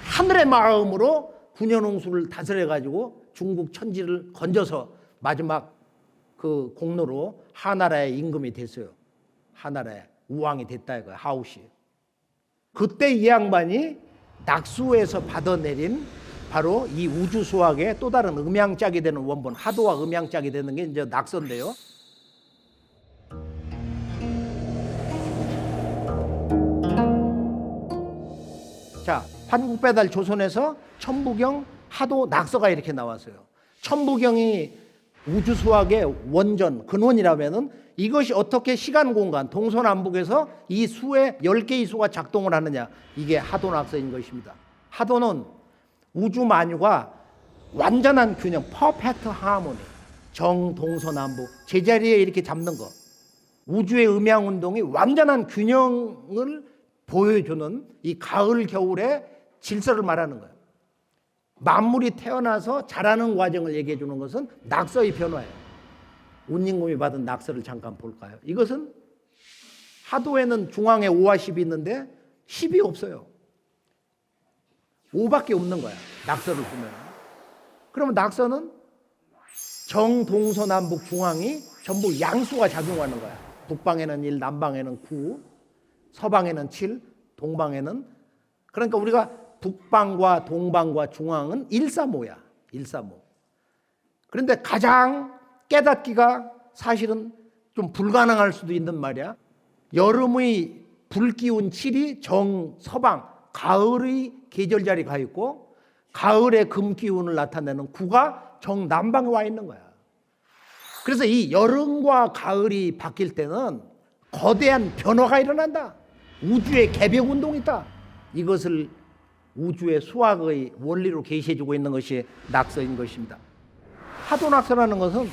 하늘의 마음으로 군현홍수를 다스려 가지고 중국 천지를 건져서 마지막 그 공로로 하나라의 임금이 됐어요. 하나라의 우왕이 됐다 이거야. 하우시. 그때 이 양반이 낙수에서 받아내린 바로 이 우주 수학의 또 다른 음양짝이 되는 원본, 하도와 음양짝이 되는 게 이제 낙서인데요. 자, 환국배달 조선에서 천부경, 하도, 낙서가 이렇게 나왔어요. 천부경이 우주 수학의 원전, 근원이라면은 이것이 어떻게 시간 공간, 동서남북에서 이 수의 10개의 수가 작동을 하느냐, 이게 하도 낙서인 것입니다. 하도는 우주 만유가 완전한 균형, 퍼펙트 하모니, 정동서남북 제자리에 이렇게 잡는 거, 우주의 음양운동이 완전한 균형을 보여주는 이 가을 겨울의 질서를 말하는 거예요. 만물이 태어나서 자라는 과정을 얘기해 주는 것은 낙서의 변화예요. 운임금이 받은 낙서를 잠깐 볼까요? 이것은 하도에는 중앙에 5와 10이 있는데 10이 없어요. 5밖에 없는 거야. 낙서를 보면. 그러면 낙서는 정동서남북 중앙이 전부 양수가 작용하는 거야. 북방에는 1, 남방에는 9, 서방에는 7, 동방에는, 그러니까 우리가 북방과 동방과 중앙은 135야. 135. 그런데 가장 깨닫기가 사실은 좀 불가능할 수도 있는 말이야. 여름의 불기운 7이 정서방, 가을의 계절자리 가 있고 가을의 금기운을 나타내는 9가 정남방에 와 있는 거야. 그래서 이 여름과 가을이 바뀔 때는 거대한 변화가 일어난다. 우주의 개벽운동이 있다. 이것을 우주의 수학의 원리로 계시해주고 있는 것이 낙서인 것입니다. 하도낙서라는 것은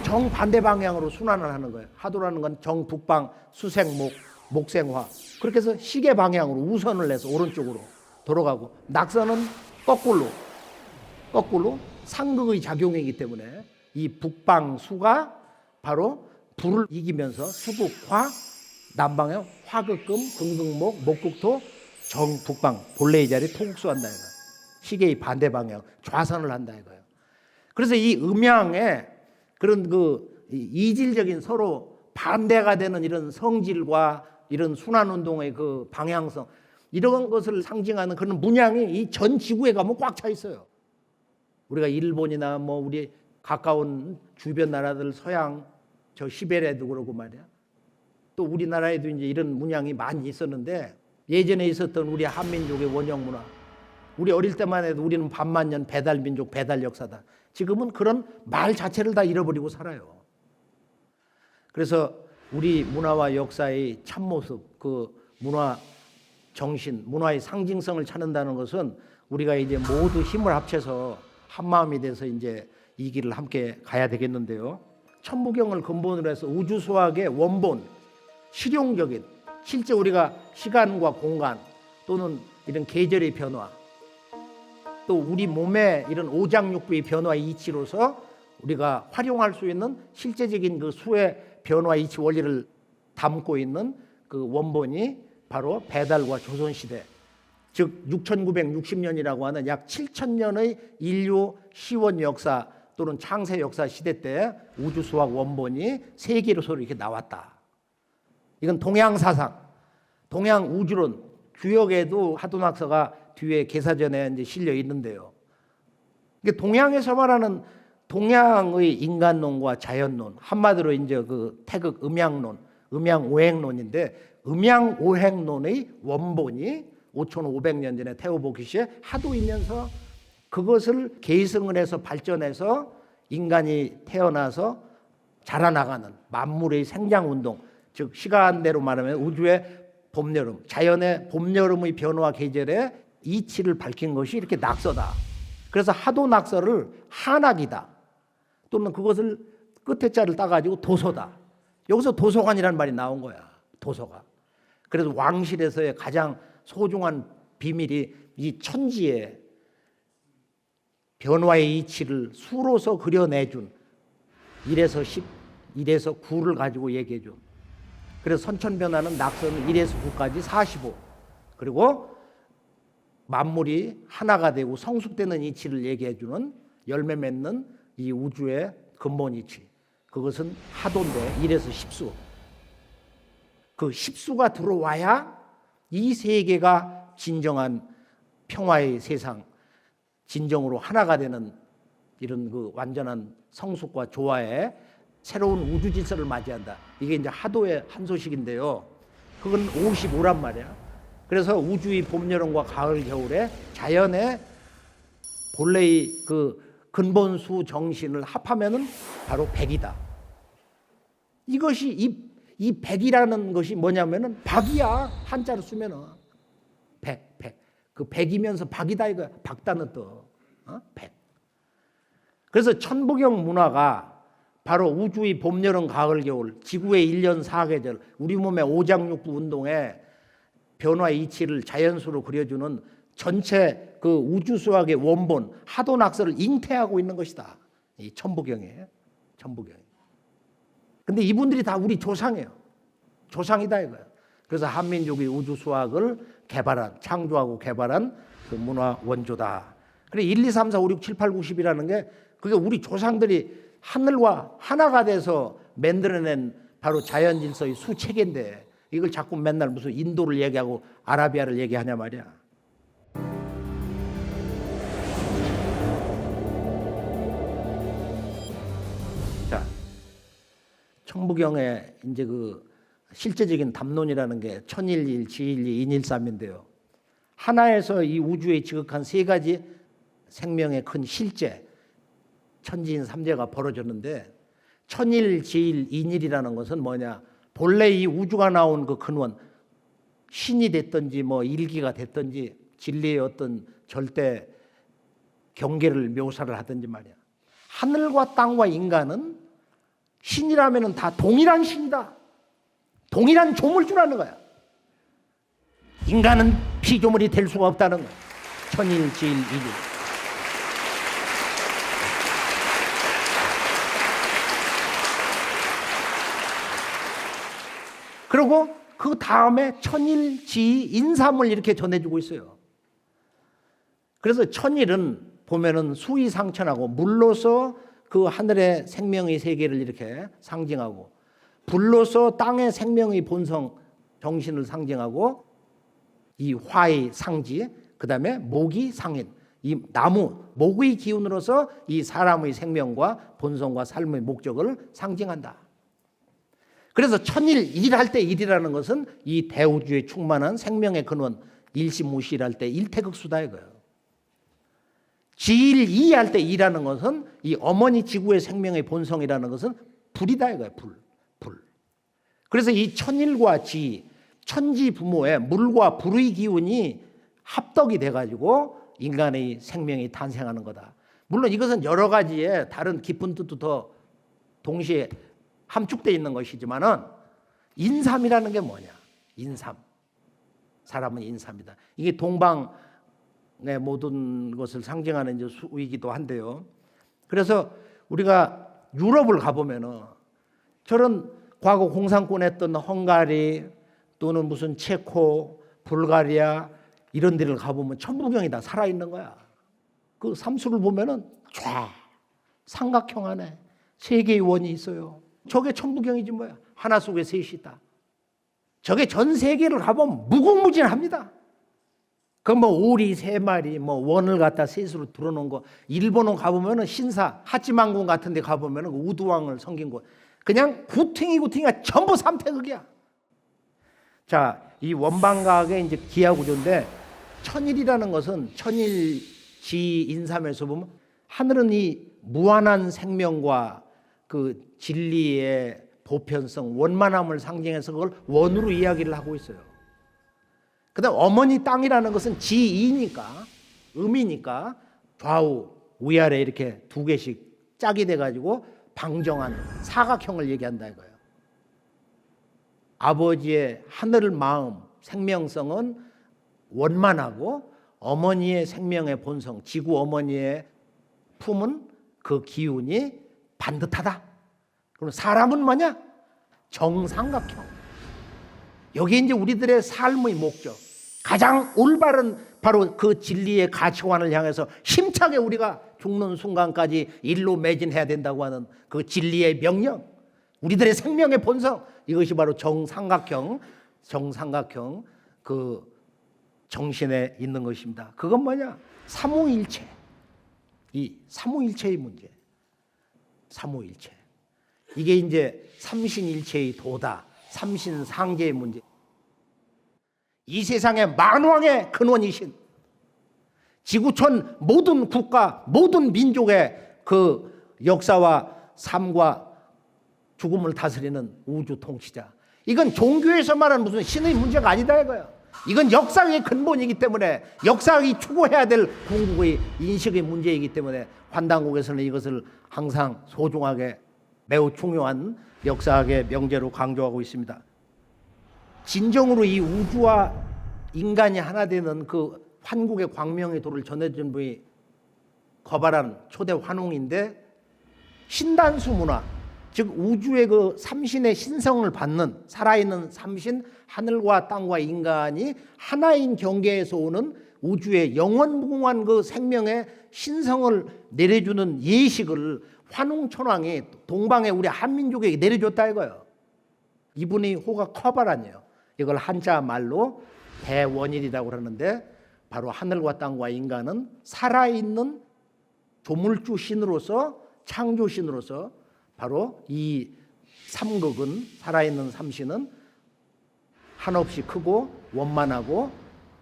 정반대 방향으로 순환을 하는 거예요. 하도라는 건 정북방 수생목, 목생화, 그렇게 해서 시계 방향으로 우선을 내서 오른쪽으로 돌아가고, 낙서는 거꾸로 상극의 작용이기 때문에 이 북방수가 바로 불을 이기면서 수극화, 남방에 화극금, 금극목, 목극토, 정북방, 본래의 자리 토국수한다 이거예요. 시계의 반대 방향, 좌선을 한다 이거예요. 그래서 이 음양에 그런 그 이질적인 서로 반대가 되는 이런 성질과 이런 순환운동의 그 방향성, 이런 것을 상징하는 그런 문양이 이 전 지구에 가면 꽉 차 있어요. 우리가 일본이나 뭐 우리 가까운 주변 나라들 서양 저 시베리아도 그러고 말이야. 또 우리나라에도 이제 이런 문양이 많이 있었는데, 예전에 있었던 우리 한민족의 원형 문화, 우리 어릴 때만 해도 우리는 반만년 배달민족, 배달 역사다. 지금은 그런 말 자체를 다 잃어버리고 살아요. 그래서 우리 문화와 역사의 참모습, 그 문화 정신, 문화의 상징성을 찾는다는 것은 우리가 이제 모두 힘을 합쳐서 한 마음이 돼서 이제 이 길을 함께 가야 되겠는데요. 천부경을 근본으로 해서 우주 수학의 원본, 실용적인, 실제 우리가 시간과 공간 또는 이런 계절의 변화, 또 우리 몸의 이런 오장육부의 변화의 이치로서 우리가 활용할 수 있는 실제적인 그 수의 변화 이치 원리를 담고 있는 그 원본이 바로 배달과 조선시대, 즉 6960년이라고 하는 약 7000년의 인류 시원 역사 또는 창세 역사 시대 때 우주수학 원본이 세계로서 이렇게 나왔다. 이건 동양 사상, 동양 우주론, 규역에도 하도낙서가 뒤에 개사전에 이제 실려 있는데요. 이게 동양에서 말하는 동양의 인간론과 자연론, 한마디로 이제 그 태극 음양론, 음양오행론인데, 음양오행론의 원본이 5500년 전에 테오보키시에 하도이면서 그것을 계승을 해서 발전해서 인간이 태어나서 자라나가는 만물의 생장운동, 즉 시간대로 말하면 우주의 봄, 여름, 자연의 봄, 여름의 변화 계절의 이치를 밝힌 것이 이렇게 낙서다. 그래서 하도 낙서를 한학이다. 또는 그것을 끝에 자를 따가지고 도서다. 여기서 도서관이라는 말이 나온 거야. 도서관. 그래서 왕실에서의 가장 소중한 비밀이 이 천지의 변화의 이치를 수로서 그려내준 1에서 10, 1에서 9를 가지고 얘기해준. 그래서 선천변화는 낙서는 1에서 9까지 45. 그리고 만물이 하나가 되고 성숙되는 이치를 얘기해주는 열매 맺는 이 우주의 근본 이치. 그것은 하도인데 1에서 10수. 그 10수가 들어와야 이 세계가 진정한 평화의 세상, 진정으로 하나가 되는 이런 그 완전한 성숙과 조화의 새로운 우주 질서를 맞이한다. 이게 이제 하도의 한 소식인데요. 그건 55란 말이야. 그래서 우주의 봄, 여름과 가을, 겨울에 자연의 본래의 그 근본수 정신을 합하면은 바로 100이다. 이것이 이 100이라는 것이 뭐냐면은 박이야. 한자로 쓰면은 100. 그 100이면서 박이다 이거야. 박다는 또 100. 그래서 천부경 문화가 바로 우주의 봄, 여름, 가을, 겨울, 지구의 1년 4계절, 우리 몸의 오장육부 운동에 변화의 이치를 자연수로 그려주는 전체 그 우주수학의 원본 하도 낙서를 잉태하고 있는 것이다. 이 천부경이에요. 천부경. 근데 이분들이 다 우리 조상이에요. 조상이다 이거예요. 그래서 한민족이 우주수학을 개발한, 창조하고 개발한 그 문화 원조다. 그래 1, 2, 3, 4, 5, 6, 7, 8, 9, 10이라는 게 그게 우리 조상들이 하늘과 하나가 돼서 만들어낸 바로 자연 질서의 수체계인데 이걸 자꾸 맨날 무슨 인도를 얘기하고 아라비아를 얘기하냐 말이야. 자, 천부경의 이제 그 실제적인 담론이라는 게 천일일, 지일이, 인일삼인데요. 하나에서 이 우주에 지극한 세 가지 생명의 큰 실제, 천지인 삼재가 벌어졌는데 천일, 지일, 인일이라는 것은 뭐냐? 본래 이 우주가 나온 그 근원, 신이 됐든지 뭐 일기가 됐든지 진리의 어떤 절대 경계를 묘사를 하든지 말이야. 하늘과 땅과 인간은 신이라면은 다 동일한 신이다. 동일한 조물주라는 거야. 인간은 피조물이 될 수가 없다는 거야. 천일, 지일, 인일. 그리고 그 다음에 천일, 지, 인삼을 이렇게 전해주고 있어요. 그래서 천일은 보면은 수의상천하고 물로서 그 하늘의 생명의 세계를 이렇게 상징하고 불로서 땅의 생명의 본성 정신을 상징하고 이 화의 상지, 그 다음에 목이 상인, 이 나무, 목의 기운으로서 이 사람의 생명과 본성과 삶의 목적을 상징한다. 그래서 천일, 일할 때 일이라는 것은 이 대우주에 충만한 생명의 근원, 일시무시할 때 일태극수다 이거예요. 지일, 이할 때 이라는 것은 이 어머니 지구의 생명의 본성이라는 것은 불이다 이거예요. 불. 그래서 이 천일과 지, 천지 부모의 물과 불의 기운이 합덕이 돼가지고 인간의 생명이 탄생하는 거다. 물론 이것은 여러 가지의 다른 깊은 뜻도 더 동시에 함축되어 있는 것이지만은 인삼이라는 게 뭐냐? 인삼. 사람은 인삼이다. 이게 동방의 모든 것을 상징하는 이제 수이기도 한데요. 그래서 우리가 유럽을 가보면은 저런 과거 공산권했던 헝가리 또는 무슨 체코, 불가리아 이런 데를 가보면 천부경이 다 살아있는 거야. 그 삼수를 보면은 쫙 삼각형 안에 세 개의 원이 있어요. 저게 천부경이지 뭐야. 하나 속에 셋이 있다. 저게 전 세계를 가보면 무궁무진합니다. 그 뭐 오리 세 마리, 뭐 원을 갖다 셋으로 들어놓은 거. 일본은 가보면은 신사 하치만군 같은 데 가보면은 그 우두왕을 섬긴 곳. 그냥 구팅이가 전부 삼태극이야. 자, 이 원방각의 이제 기하구조인데 천일이라는 것은 천일, 지, 인삼에서 보면 하늘은 이 무한한 생명과 그 진리의 보편성, 원만함을 상징해서 그걸 원으로 이야기를 하고 있어요. 그다음 어머니 땅이라는 것은 지이니까, 음이니까 좌우 위아래 이렇게 두 개씩 짝이 돼가지고 방정한 사각형을 얘기한다 이거예요. 아버지의 하늘 마음, 생명성은 원만하고 어머니의 생명의 본성, 지구 어머니의 품은 그 기운이 반듯하다. 그럼 사람은 뭐냐? 정삼각형. 여기 이제 우리들의 삶의 목적, 가장 올바른 바로 그 진리의 가치관을 향해서 힘차게 우리가 죽는 순간까지 일로 매진해야 된다고 하는 그 진리의 명령, 우리들의 생명의 본성, 이것이 바로 정삼각형 그 정신에 있는 것입니다. 그건 뭐냐? 삼위일체. 이 삼위일체의 문제. 삼위일체. 이게 이제 삼신일체의 도다, 삼신상제의 문제. 이 세상의 만왕의 근원이신 지구촌 모든 국가, 모든 민족의 그 역사와 삶과 죽음을 다스리는 우주 통치자. 이건 종교에서 말하는 무슨 신의 문제가 아니다 이거예요. 이건 역사의 근본이기 때문에, 역사가 추구해야 될 궁극의 인식의 문제이기 때문에 환단국에서는 이것을 항상 소중하게 매우 중요한 역사학의 명제로 강조하고 있습니다. 진정으로 이 우주와 인간이 하나 되는 그 환국의 광명의 도를 전해준 분이 거발한 초대 환웅인데, 신단수 문화, 즉 우주의 그 삼신의 신성을 받는 살아있는 삼신, 하늘과 땅과 인간이 하나인 경계에서 오는 우주의 영원무궁한 그 생명의 신성을 내려주는 예식을 환웅천왕이 동방의 우리 한민족에게 내려줬다 이거예요. 이분이 호가 커바란이에요. 이걸 한자 말로 대원일이라고 그러는데, 바로 하늘과 땅과 인간은 살아있는 조물주 신으로서, 창조 신으로서 바로 이 삼극은, 살아있는 삼신은 한없이 크고 원만하고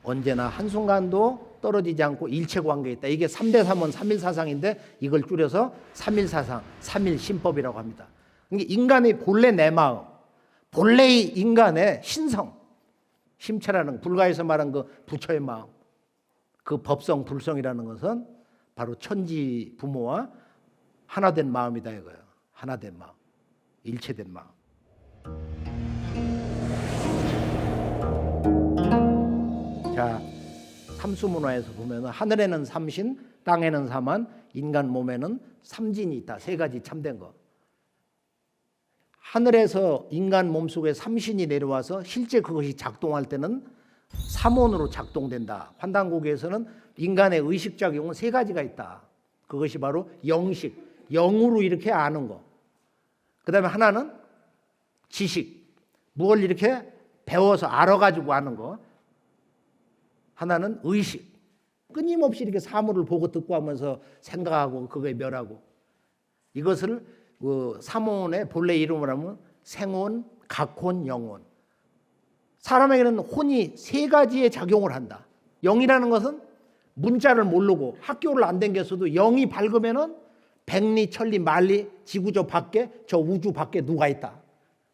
언제나 한순간도 떨어지지 않고 일체관계에 있다. 이게 3대 3은 3일사상인데 이걸 줄여서 3일사상, 3일신법이라고 합니다. 그러니까 인간의 본래 내 마음, 본래의 인간의 신성, 심체라는, 불가에서 말한 그 부처의 마음, 그 법성, 불성이라는 것은 바로 천지 부모와 하나된 마음이다 이거예요. 하나된 마음, 일체된 마음. 자, 삼수문화에서 보면 하늘에는 삼신, 땅에는 삼한, 인간 몸에는 삼진이 있다. 세 가지 참된 거. 하늘에서 인간 몸속에 삼신이 내려와서 실제 그것이 작동할 때는 삼원으로 작동된다. 환단국에서는 인간의 의식작용은 세 가지가 있다. 그것이 바로 영식, 영으로 이렇게 아는 거. 그 다음에 하나는 지식, 무엇을 이렇게 배워서 알아가지고 아는 거. 하나는 의식, 끊임없이 이렇게 사물을 보고 듣고 하면서 생각하고 그거에 멸하고. 이것을 그 삼원의 본래 이름으로 하면 생혼, 각혼, 영혼. 사람에게는 혼이 세 가지의 작용을 한다. 영이라는 것은 문자를 모르고 학교를 안 다녔어도 영이 밝으면은 백리, 천리, 만리, 지구 저 밖에, 저 우주 밖에 누가 있다.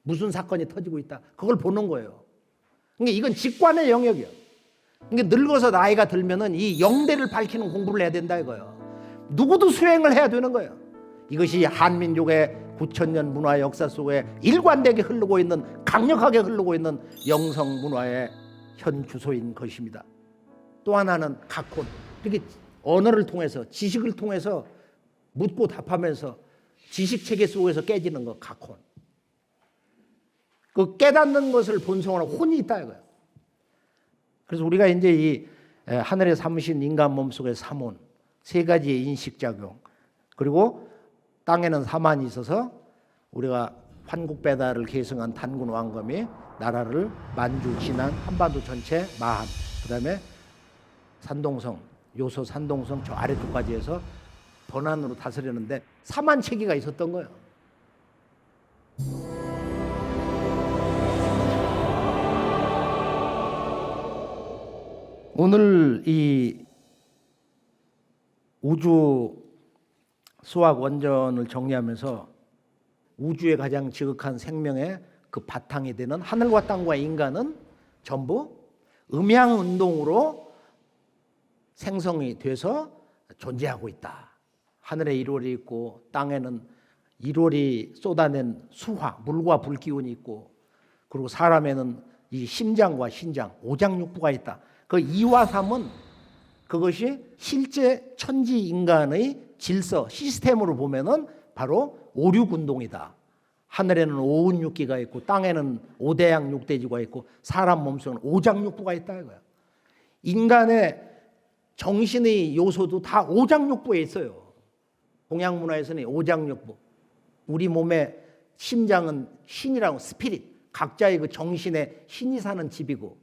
무슨 사건이 터지고 있다. 그걸 보는 거예요. 그러니까 이건 직관의 영역이에요. 그러니까 늙어서 나이가 들면은 이 영대를 밝히는 공부를 해야 된다 이거예요. 누구도 수행을 해야 되는 거예요. 이것이 한민족의 9,000년 문화 역사 속에 일관되게 흐르고 있는, 강력하게 흐르고 있는 영성 문화의 현 주소인 것입니다. 또 하나는 각혼. 이렇게 언어를 통해서, 지식을 통해서 묻고 답하면서 지식 체계 속에서 깨지는 거, 각혼. 그 깨닫는 것을 본성으로 혼이 있다 이거예요. 그래서 우리가 이제 이 하늘에 삼으신 인간 몸속의 삼혼, 세 가지의 인식작용, 그리고 땅에는 사만이 있어서 우리가 환국배달을 계승한 단군 왕검이 나라를 만주, 진안, 한반도 전체 마한, 그 다음에 산동성, 요소 산동성 저 아래쪽까지 해서 번안으로 다스렸는데 사만 체계가 있었던 거예요. 오늘 이 우주 수학 원전을 정리하면서 우주의 가장 지극한 생명의 그 바탕이 되는 하늘과 땅과 인간은 전부 음양 운동으로 생성이 돼서 존재하고 있다. 하늘에 1월이 있고 땅에는 1월이 쏟아낸 수화, 물과 불 기운이 있고, 그리고 사람에는 이 심장과 신장, 오장육부가 있다. 그 2와 3은 그것이 실제 천지 인간의 질서, 시스템으로 보면은 바로 오륙운동이다. 하늘에는 오운육기가 있고 땅에는 오대양 육대지가 있고 사람 몸속에는 오장육부가 있다 이거야. 인간의 정신의 요소도 다 오장육부에 있어요. 동양 문화에서는 오장육부. 우리 몸의 심장은 신이라고, 스피릿, 각자의 그 정신에 신이 사는 집이고,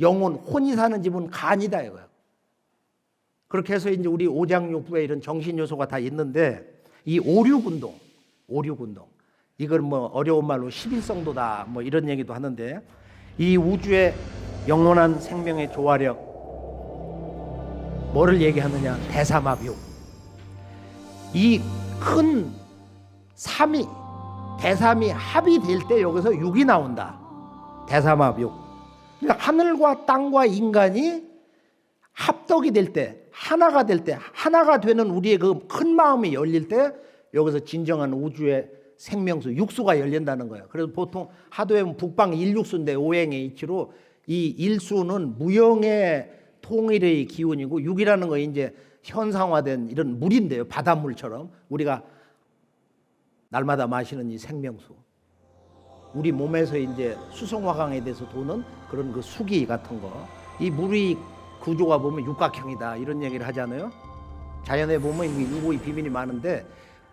영혼, 혼이 사는 집은 간이다 이거야. 그렇게 해서 이제 우리 오장육부에 이런 정신 요소가 다 있는데, 이 오륙운동, 이걸 뭐 어려운 말로 11성도다 뭐 이런 얘기도 하는데, 이 우주의 영원한 생명의 조화력, 뭐를 얘기하느냐? 대삼합육. 이 큰 삼이, 대삼이 합이 될 때 여기서 육이 나온다. 대삼합육. 그러니까 하늘과 땅과 인간이 합덕이 될 때, 하나가 될 때, 하나가 되는 우리의 그 큰 마음이 열릴 때 여기서 진정한 우주의 생명수, 육수가 열린다는 거예요. 그래서 보통 하도에 보면 북방 일육수인데 오행의 이치로 이 일수는 무형의 통일의 기운이고, 육이라는 거 이제 현상화된 이런 물인데요. 바닷물처럼 우리가 날마다 마시는 이 생명수. 우리 몸에서 이제 수성화강에 대해서 도는 그런 그 수기 같은 거. 이 물의 구조가 보면 육각형이다 이런 얘기를 하잖아요. 자연에 보면 유고의 비밀이 많은데,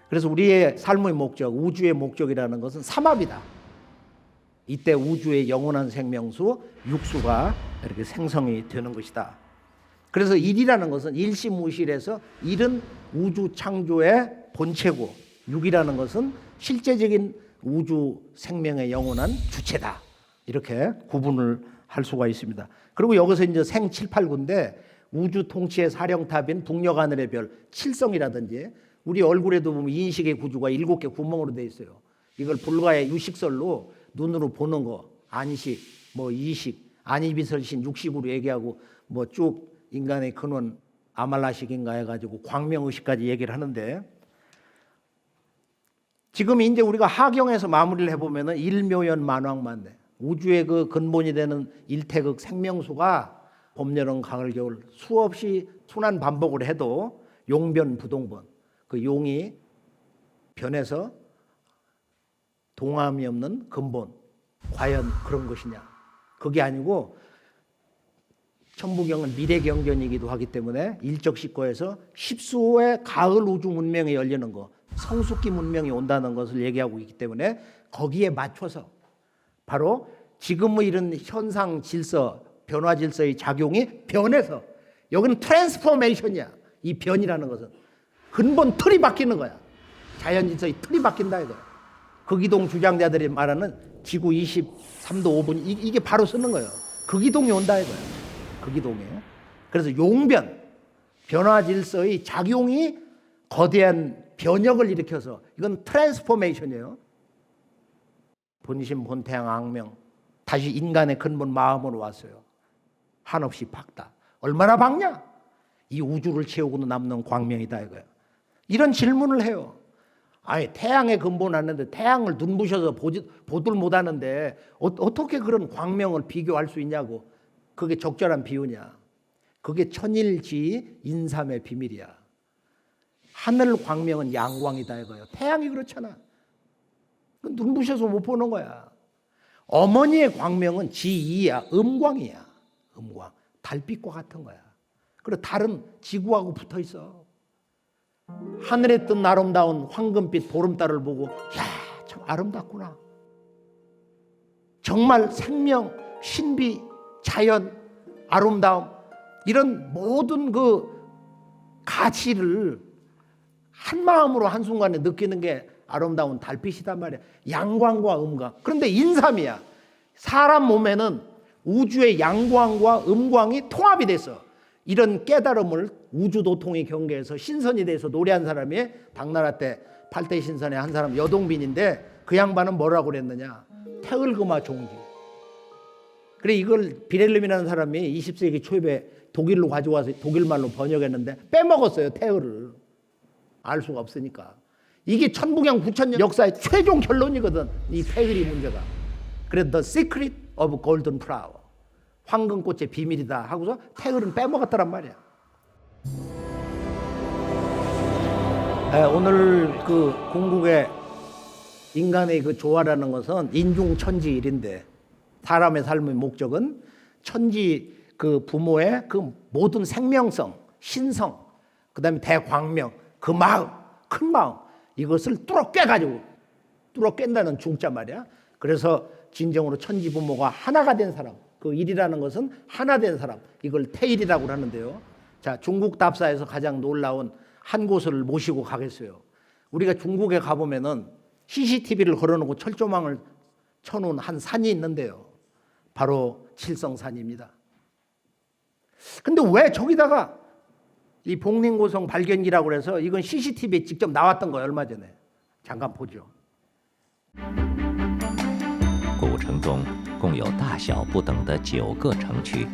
그래서 우리의 삶의 목적, 우주의 목적이라는 것은 삼합이다. 이때 우주의 영원한 생명수, 육수가 이렇게 생성이 되는 것이다. 그래서 일이라는 것은 일시무실에서 일은 우주 창조의 본체고, 육이라는 것은 실제적인 우주 생명의 영원한 주체다. 이렇게 구분을 할 수가 있습니다. 그리고 여기서 이제 생 7, 8구인데 우주 통치의 사령탑인 북녘 하늘의 별 7성이라든지, 우리 얼굴에도 보면 인식의 구조가 7개 구멍으로 되어 있어요. 이걸 불가의 유식설로 눈으로 보는 거, 안식, 뭐 이식, 안이비설신, 육식으로 얘기하고, 뭐 쭉 인간의 근원 아말라식인가 해가지고 광명의식까지 얘기를 하는데, 지금 이제 우리가 하경에서 마무리를 해보면은 일묘연 만왕만대, 우주의 그 근본이 되는 일태극 생명수가 봄, 여름, 가을, 겨울 수없이 순환 반복을 해도 용변 부동본, 그 용이 변해서 동함이 없는 근본, 과연 그런 것이냐? 그게 아니고 천부경은 미래경전이기도 하기 때문에 일적식거에서 십수호의 가을 우주 문명이 열리는 거, 성숙기 문명이 온다는 것을 얘기하고 있기 때문에 거기에 맞춰서 바로 지금의 이런 현상 질서, 변화 질서의 작용이 변해서, 여기는 트랜스포메이션이야. 이 변이라는 것은 근본 틀이 바뀌는 거야. 자연 질서의 틀이 바뀐다 이거야. 극이동 주장자들이 말하는 지구 23도 5분 이게 바로 쓰는 거예요. 극이동이 온다 이거야. 극이동에. 그래서 용변, 변화 질서의 작용이 거대한 변혁을 일으켜서, 이건 트랜스포메이션이에요. 본심 본태양 악명, 다시 인간의 근본 마음으로 왔어요. 한없이 밝다. 얼마나 밝냐? 이 우주를 채우고도 남는 광명이다 이거예요. 이런 질문을 해요. 아니, 태양의 근본 왔는데 태양을 눈부셔서 보들 못하는데 어떻게 그런 광명을 비교할 수 있냐고. 그게 적절한 비유냐? 그게 천일지 인삼의 비밀이야. 하늘 광명은 양광이다 이거예요. 태양이 그렇잖아. 눈부셔서 못 보는 거야. 어머니의 광명은 지이야, 음광이야. 음광, 달빛과 같은 거야. 그리고 달은 지구하고 붙어 있어. 하늘에 뜬 아름다운 황금빛 보름달을 보고, 야, 참 아름답구나. 정말 생명, 신비, 자연, 아름다움, 이런 모든 그 가치를 한 마음으로 한순간에 느끼는 게 아름다운 달빛이단 말이야. 양광과 음광. 그런데 인삼이야. 사람 몸에는 우주의 양광과 음광이 통합이 됐어. 이런 깨달음을 우주도통의 경계에서 신선이 돼서 노래한 사람이 당나라 때 8대 신선의 한 사람 여동빈인데, 그 양반은 뭐라고 그랬느냐? 태을금화 종기. 그래 이걸 빌헬름이라는 사람이 20세기 초에 독일로 가져와서 독일말로 번역했는데 빼먹었어요. 태을을. 알 수가 없으니까. 이게 천부경 9,000년 역사의 최종 결론이거든. 이 태을이 문제가. 그래서 The Secret of Golden Flower. 황금꽃의 비밀이다 하고서 태을은 빼먹었다란 말이야. 오늘 그 궁극의 인간의 그 조화라는 것은 인중천지일인데 사람의 삶의 목적은 천지 그 부모의 그 모든 생명성, 신성, 그다음에 대광명, 그 마음, 큰 마음 이것을 뚫어 꿰가지고 뚫어 깬다는 중자 말이야. 그래서 진정으로 천지 부모가 하나가 된 사람, 그 일이라는 것은 하나 된 사람, 이걸 태일이라고 하는데요. 자, 중국 답사에서 가장 놀라운 한 곳을 모시고 가겠어요. 우리가 중국에 가보면은 CCTV를 걸어놓고 철조망을 쳐놓은 한 산이 있는데요. 바로 칠성산입니다. 근데 왜 저기다가 이 복림고성 발견기라고 해서 이건 CCTV에 직접 나왔던 거예요. 얼마 전에. 잠깐 보죠. 古城中共有大小不等的9个城区，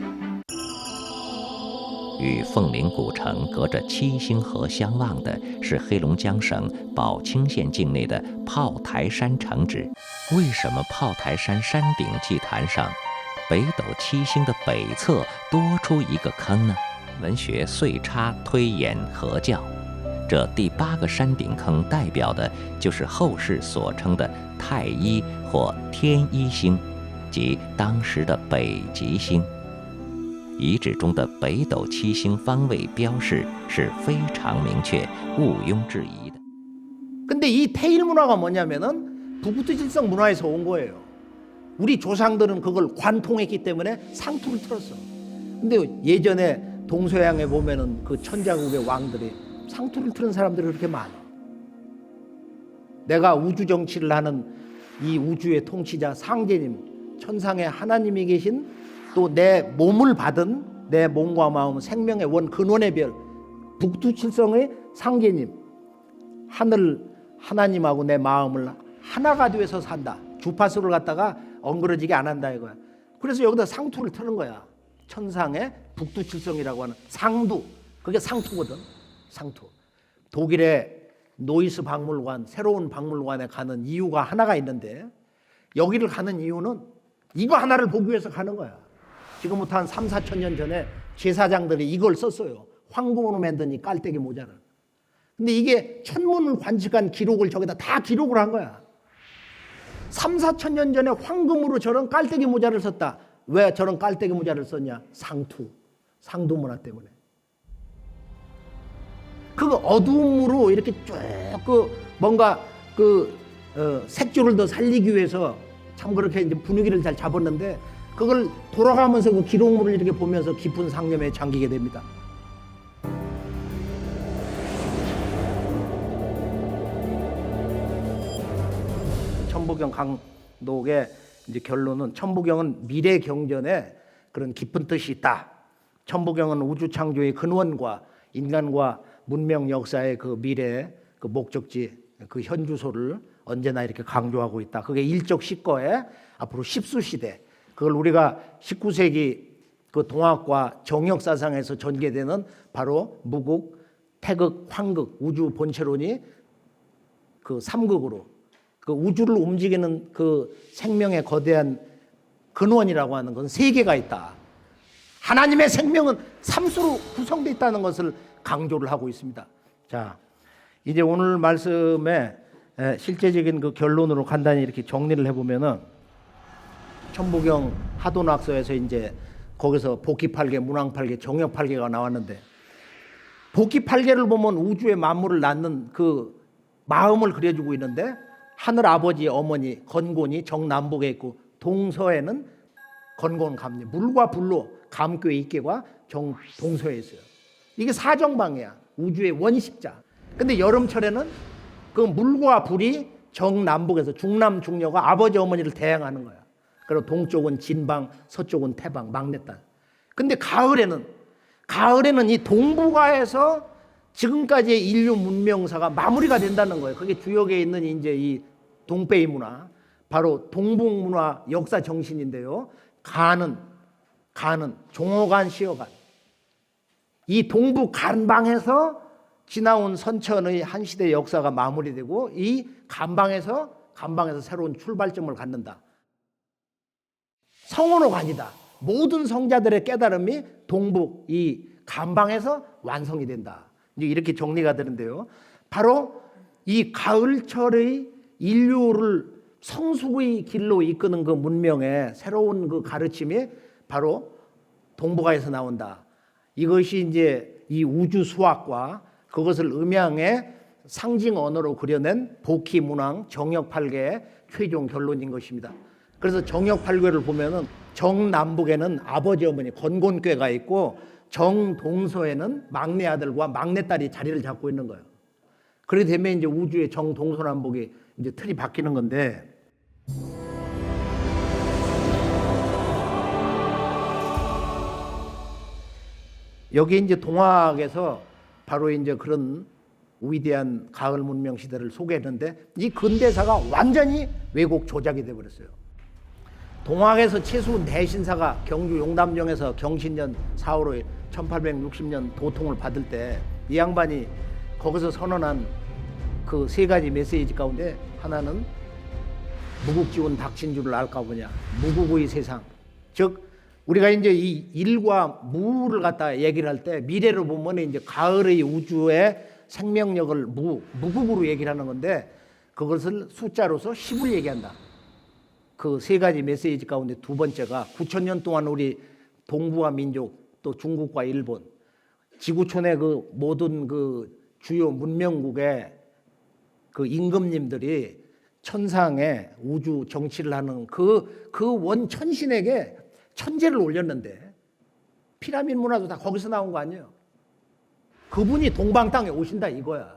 与凤林古城隔着七星河相望的是黑龙江省宝清县境内的炮台山城址。为什么炮台山山顶祭坛上北斗七星的北侧多出一个坑呢？文学岁差推演合教，这第8个山顶坑代表的就是后世所称的太一或天一星，即当时的北极星。遗址中的北斗七星方位标示是非常明确、毋庸置疑的。 근데 이 태일 문화가 뭐냐면은 북부질성 문화에서 온 거예요. 우리 조상들은 그걸 관통했기 때문에 상투를 틀었어. 근데 예전에 동서양에 보면은 그 천자국의 왕들이 상투를 틀은 사람들이 그렇게 많아. 내가 우주 정치를 하는 이 우주의 통치자 상제님, 천상의 하나님이 계신 또 내 몸을 받은 내 몸과 마음, 생명의 원 근원의 별, 북두칠성의 상제님, 하늘 하나님하고 내 마음을 하나가 되어서 산다. 주파수를 갖다가 엉그러지게 안 한다 이거야. 그래서 여기다 상투를 트는 거야. 천상의 북두칠성이라고 하는 상두. 그게 상투거든. 상투. 독일의 노이스 박물관, 새로운 박물관에 가는 이유가 하나가 있는데 여기를 가는 이유는 이거 하나를 보기 위해서 가는 거야. 지금부터 한 3, 4천 년 전에 제사장들이 이걸 썼어요. 황금으로 만든 이 깔때기 모자를. 근데 이게 천문을 관측한 기록을 저기다 다 기록을 한 거야. 3, 4천 년 전에 황금으로 저런 깔때기 모자를 썼다. 왜 저런 깔때기 모자를 썼냐? 상투. 상두 문화 때문에. 그 어두움으로 이렇게 쭉 그 뭔가 그 색조를 더 살리기 위해서 참 그렇게 이제 분위기를 잘 잡았는데 그걸 돌아가면서 그 기록물을 이렇게 보면서 깊은 상념에 잠기게 됩니다. 천부경 강독의 이제 결론은 천부경은 미래 경전에 그런 깊은 뜻이 있다. 천부경은 우주 창조의 근원과 인간과 문명 역사의 그 미래, 그 목적지, 그 현주소를 언제나 이렇게 강조하고 있다. 그게 일적 시거에 앞으로 십수 시대. 그걸 우리가 19세기 그 동학과 정역 사상에서 전개되는 바로 무극, 태극, 황극, 우주 본체론이 그 삼극으로 그 우주를 움직이는 그 생명의 거대한 근원이라고 하는 건 세 개가 있다. 하나님의 생명은 삼수로 구성되어 있다는 것을 강조를 하고 있습니다. 자, 이제 오늘 말씀의 실제적인 그 결론으로 간단히 이렇게 정리를 해보면은 천부경 하도낙서에서 이제 거기서 복귀팔계, 문왕팔계, 정역팔계가 나왔는데 복귀팔계를 보면 우주의 만물을 낳는 그 마음을 그려주고 있는데 하늘 아버지, 어머니, 건곤이 정남북에 있고 동서에는 건곤 감리, 물과 불로 감교의 입계가 동서에 있어요. 이게 사정방이야. 우주의 원십자. 근데 여름철에는 그 물과 불이 정남북에서 중남 중녀가 아버지 어머니를 대항하는 거야. 그리고 동쪽은 진방, 서쪽은 태방, 막내딸. 근데 가을에는 이 동북아에서 지금까지의 인류 문명사가 마무리가 된다는 거예요. 그게 주역에 있는 이제 이 동페이 문화, 바로 동북 문화 역사 정신인데요. 간은 종어간, 시어간. 이 동북 간방에서 지나온 선천의 한 시대의 역사가 마무리되고 이 간방에서 새로운 출발점을 갖는다. 성어로 간이다. 모든 성자들의 깨달음이 동북 이 간방에서 완성이 된다. 이제 이렇게 정리가 되는데요. 바로 이 가을철의 인류를 성숙의 길로 이끄는 그 문명의 새로운 그 가르침이 바로 동북아에서 나온다. 이것이 이제 이 우주 수학과 그것을 음양의 상징 언어로 그려낸 복희 문왕 정역팔계의 최종 결론인 것입니다. 그래서 정역팔계를 보면은 정남북에는 아버지 어머니 건곤괴가 있고 정동서에는 막내 아들과 막내 딸이 자리를 잡고 있는 거예요. 그렇게 되면 이제 우주의 정동서남북이 이제 틀이 바뀌는 건데, 여기 이제 동학에서 바로 이제 그런 위대한 가을 문명 시대를 소개했는데 이 근대사가 완전히 왜곡 조작이 돼 버렸어요. 동학에서 최수훈 대신사가 경주 용담정에서 경신년 4월 5일 1860년 도통을 받을 때 이 양반이 거기서 선언한 그 세 가지 메시지 가운데 하나는 무국지운 닥친 줄을 알까 보냐. 무국의 세상. 즉 우리가 이제 이 일과 무를 갖다 얘기를 할 때 미래로 보면 이제 가을의 우주의 생명력을 무국으로 얘기를 하는 건데 그것을 숫자로서 10을 얘기한다. 그 세 가지 메시지 가운데 두 번째가 9,000년 동안 우리 동북아 민족 또 중국과 일본 지구촌의 그 모든 그 주요 문명국의 그 임금님들이 천상에 우주 정치를 하는 그 원천신에게 천재를 올렸는데 피라미드 문화도 다 거기서 나온 거 아니에요. 그분이 동방 땅에 오신다 이거야.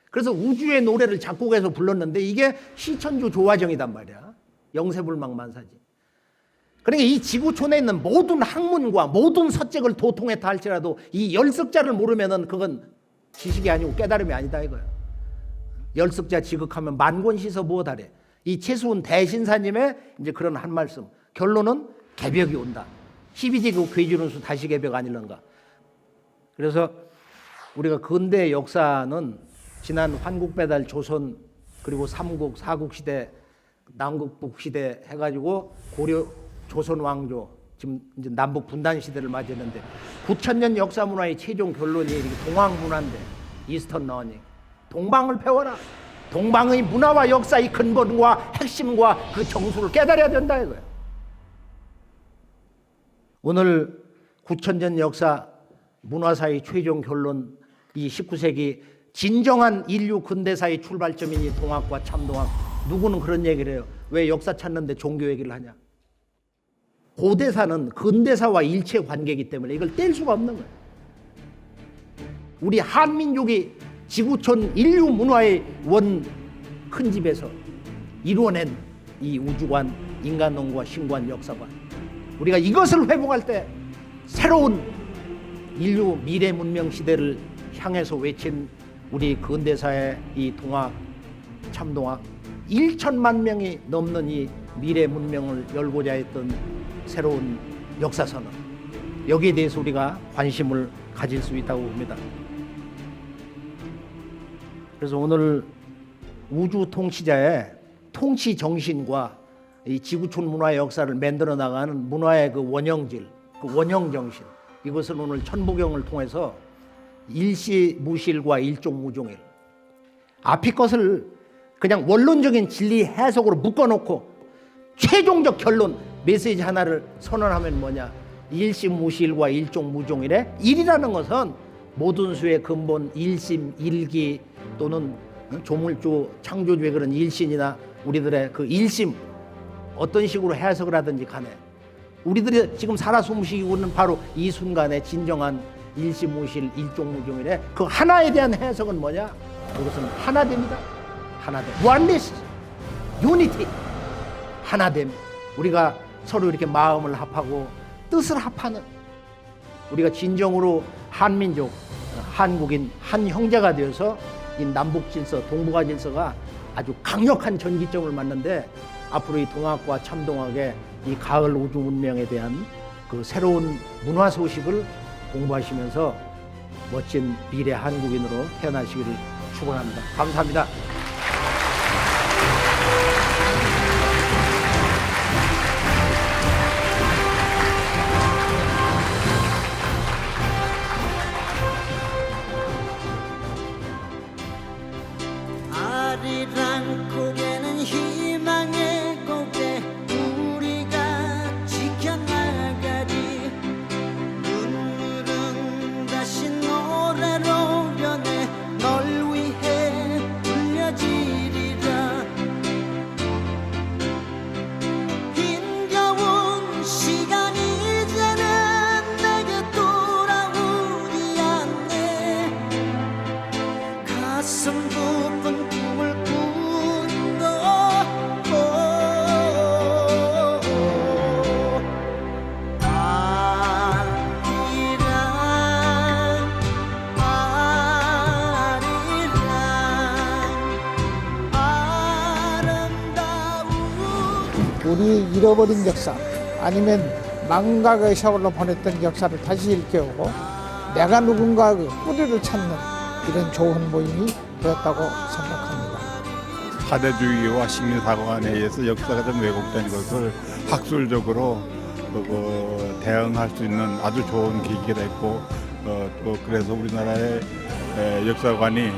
그래서 우주의 노래를 작곡해서 불렀는데 이게 시천주 조화정이단 말이야. 영세불망만사지. 그러니까 이 지구촌에 있는 모든 학문과 모든 서책을 도통했다 할지라도 이 열석자를 모르면은 그건 지식이 아니고 깨달음이 아니다 이거야. 열석자 지극하면 만권 씻어 무엇하래. 이 최수훈 대신사님의 이제 그런 한 말씀. 결론은 개벽이 온다. 12제국 괴주는 수 다시 개벽 아닐런가. 그래서 우리가 근대 역사는 지난 환국배달 조선 그리고 삼국 사국 시대 남북 시대 해가지고 고려 조선 왕조 지금 이제 남북 분단 시대를 맞이했는데 9,000년 역사 문화의 최종 결론이 동학 문화인데 이스턴 러닝. 동방을 배워라. 동방의 문화와 역사의 근본과 핵심과 그 정수를 깨달아야 된다 이거예요. 오늘 9,000년 역사 문화사의 최종 결론 이 19세기 진정한 인류 근대사의 출발점인 이 동학과 참동학. 누구는 그런 얘기를 해요. 왜 역사 찾는데 종교 얘기를 하냐. 고대사는 근대사와 일체 관계이기 때문에 이걸 뗄 수가 없는 거예요. 우리 한민족이 지구촌 인류 문화의 원 큰 집에서 이루어낸 이 우주관, 인간론과 신관, 역사관. 우리가 이것을 회복할 때 새로운 인류 미래 문명 시대를 향해서 외친 우리 근대사의 이 동학, 참동학 1천만 명이 넘는 이 미래 문명을 열고자 했던 새로운 역사선언. 여기에 대해서 우리가 관심을 가질 수 있다고 봅니다. 그래서 오늘 우주 통치자의 통치 정신과 이 지구촌 문화의 역사를 만들어 나가는 문화의 그 원형질, 그 원형 정신, 이것을 오늘 천부경을 통해서 일시무실과 일종무종일, 앞이 것을 그냥 원론적인 진리 해석으로 묶어놓고 최종적 결론 메시지 하나를 선언하면 뭐냐. 일시무실과 일종무종일의 일이라는 것은 모든 수의 근본 일심, 일기 또는 조물주, 창조주의 그런 일신이나 우리들의 그 일심 어떤 식으로 해석을 하든지 간에 우리들이 지금 살아 숨쉬고 있는 바로 이 순간에 진정한 일시무실, 일종무종일의 그 하나에 대한 해석은 뭐냐. 그것은 하나됨이다. 하나됨. oneness, unity. 하나됨. 우리가 서로 이렇게 마음을 합하고 뜻을 합하는 우리가 진정으로 한민족, 한국인, 한 형제가 되어서 이 남북 질서, 동북아 질서가 아주 강력한 전기점을 맞는데 앞으로 이 동학과 참동학의 이 가을 우주 문명에 대한 그 새로운 문화 소식을 공부하시면서 멋진 미래 한국인으로 태어나시기를 축원합니다. 감사합니다. 아리랑 고개는 희망의 고개 우리가 지켜나가리 눈물은 다시 노래로 변해 널 위해 울려지리라 힘겨운 시간이 이제는 내게 돌아오지 않네 가슴 부분 꿈을 꾸는 우리 잃어버린 역사 아니면 망각의 세월로 보냈던 역사를 다시 일깨우고 내가 누군가 그 뿌리를 찾는 이런 좋은 모임이 되었다고 생각합니다. 사대주의와 식민사관에 의해서 역사가 좀 왜곡된 것을 학술적으로 대응할 수 있는 아주 좋은 계기가 됐고 또 그래서 우리나라의 역사관이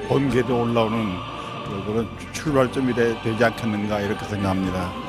본궤도 올라오는 그런 출발점이 되지 않겠는가 이렇게 생각합니다.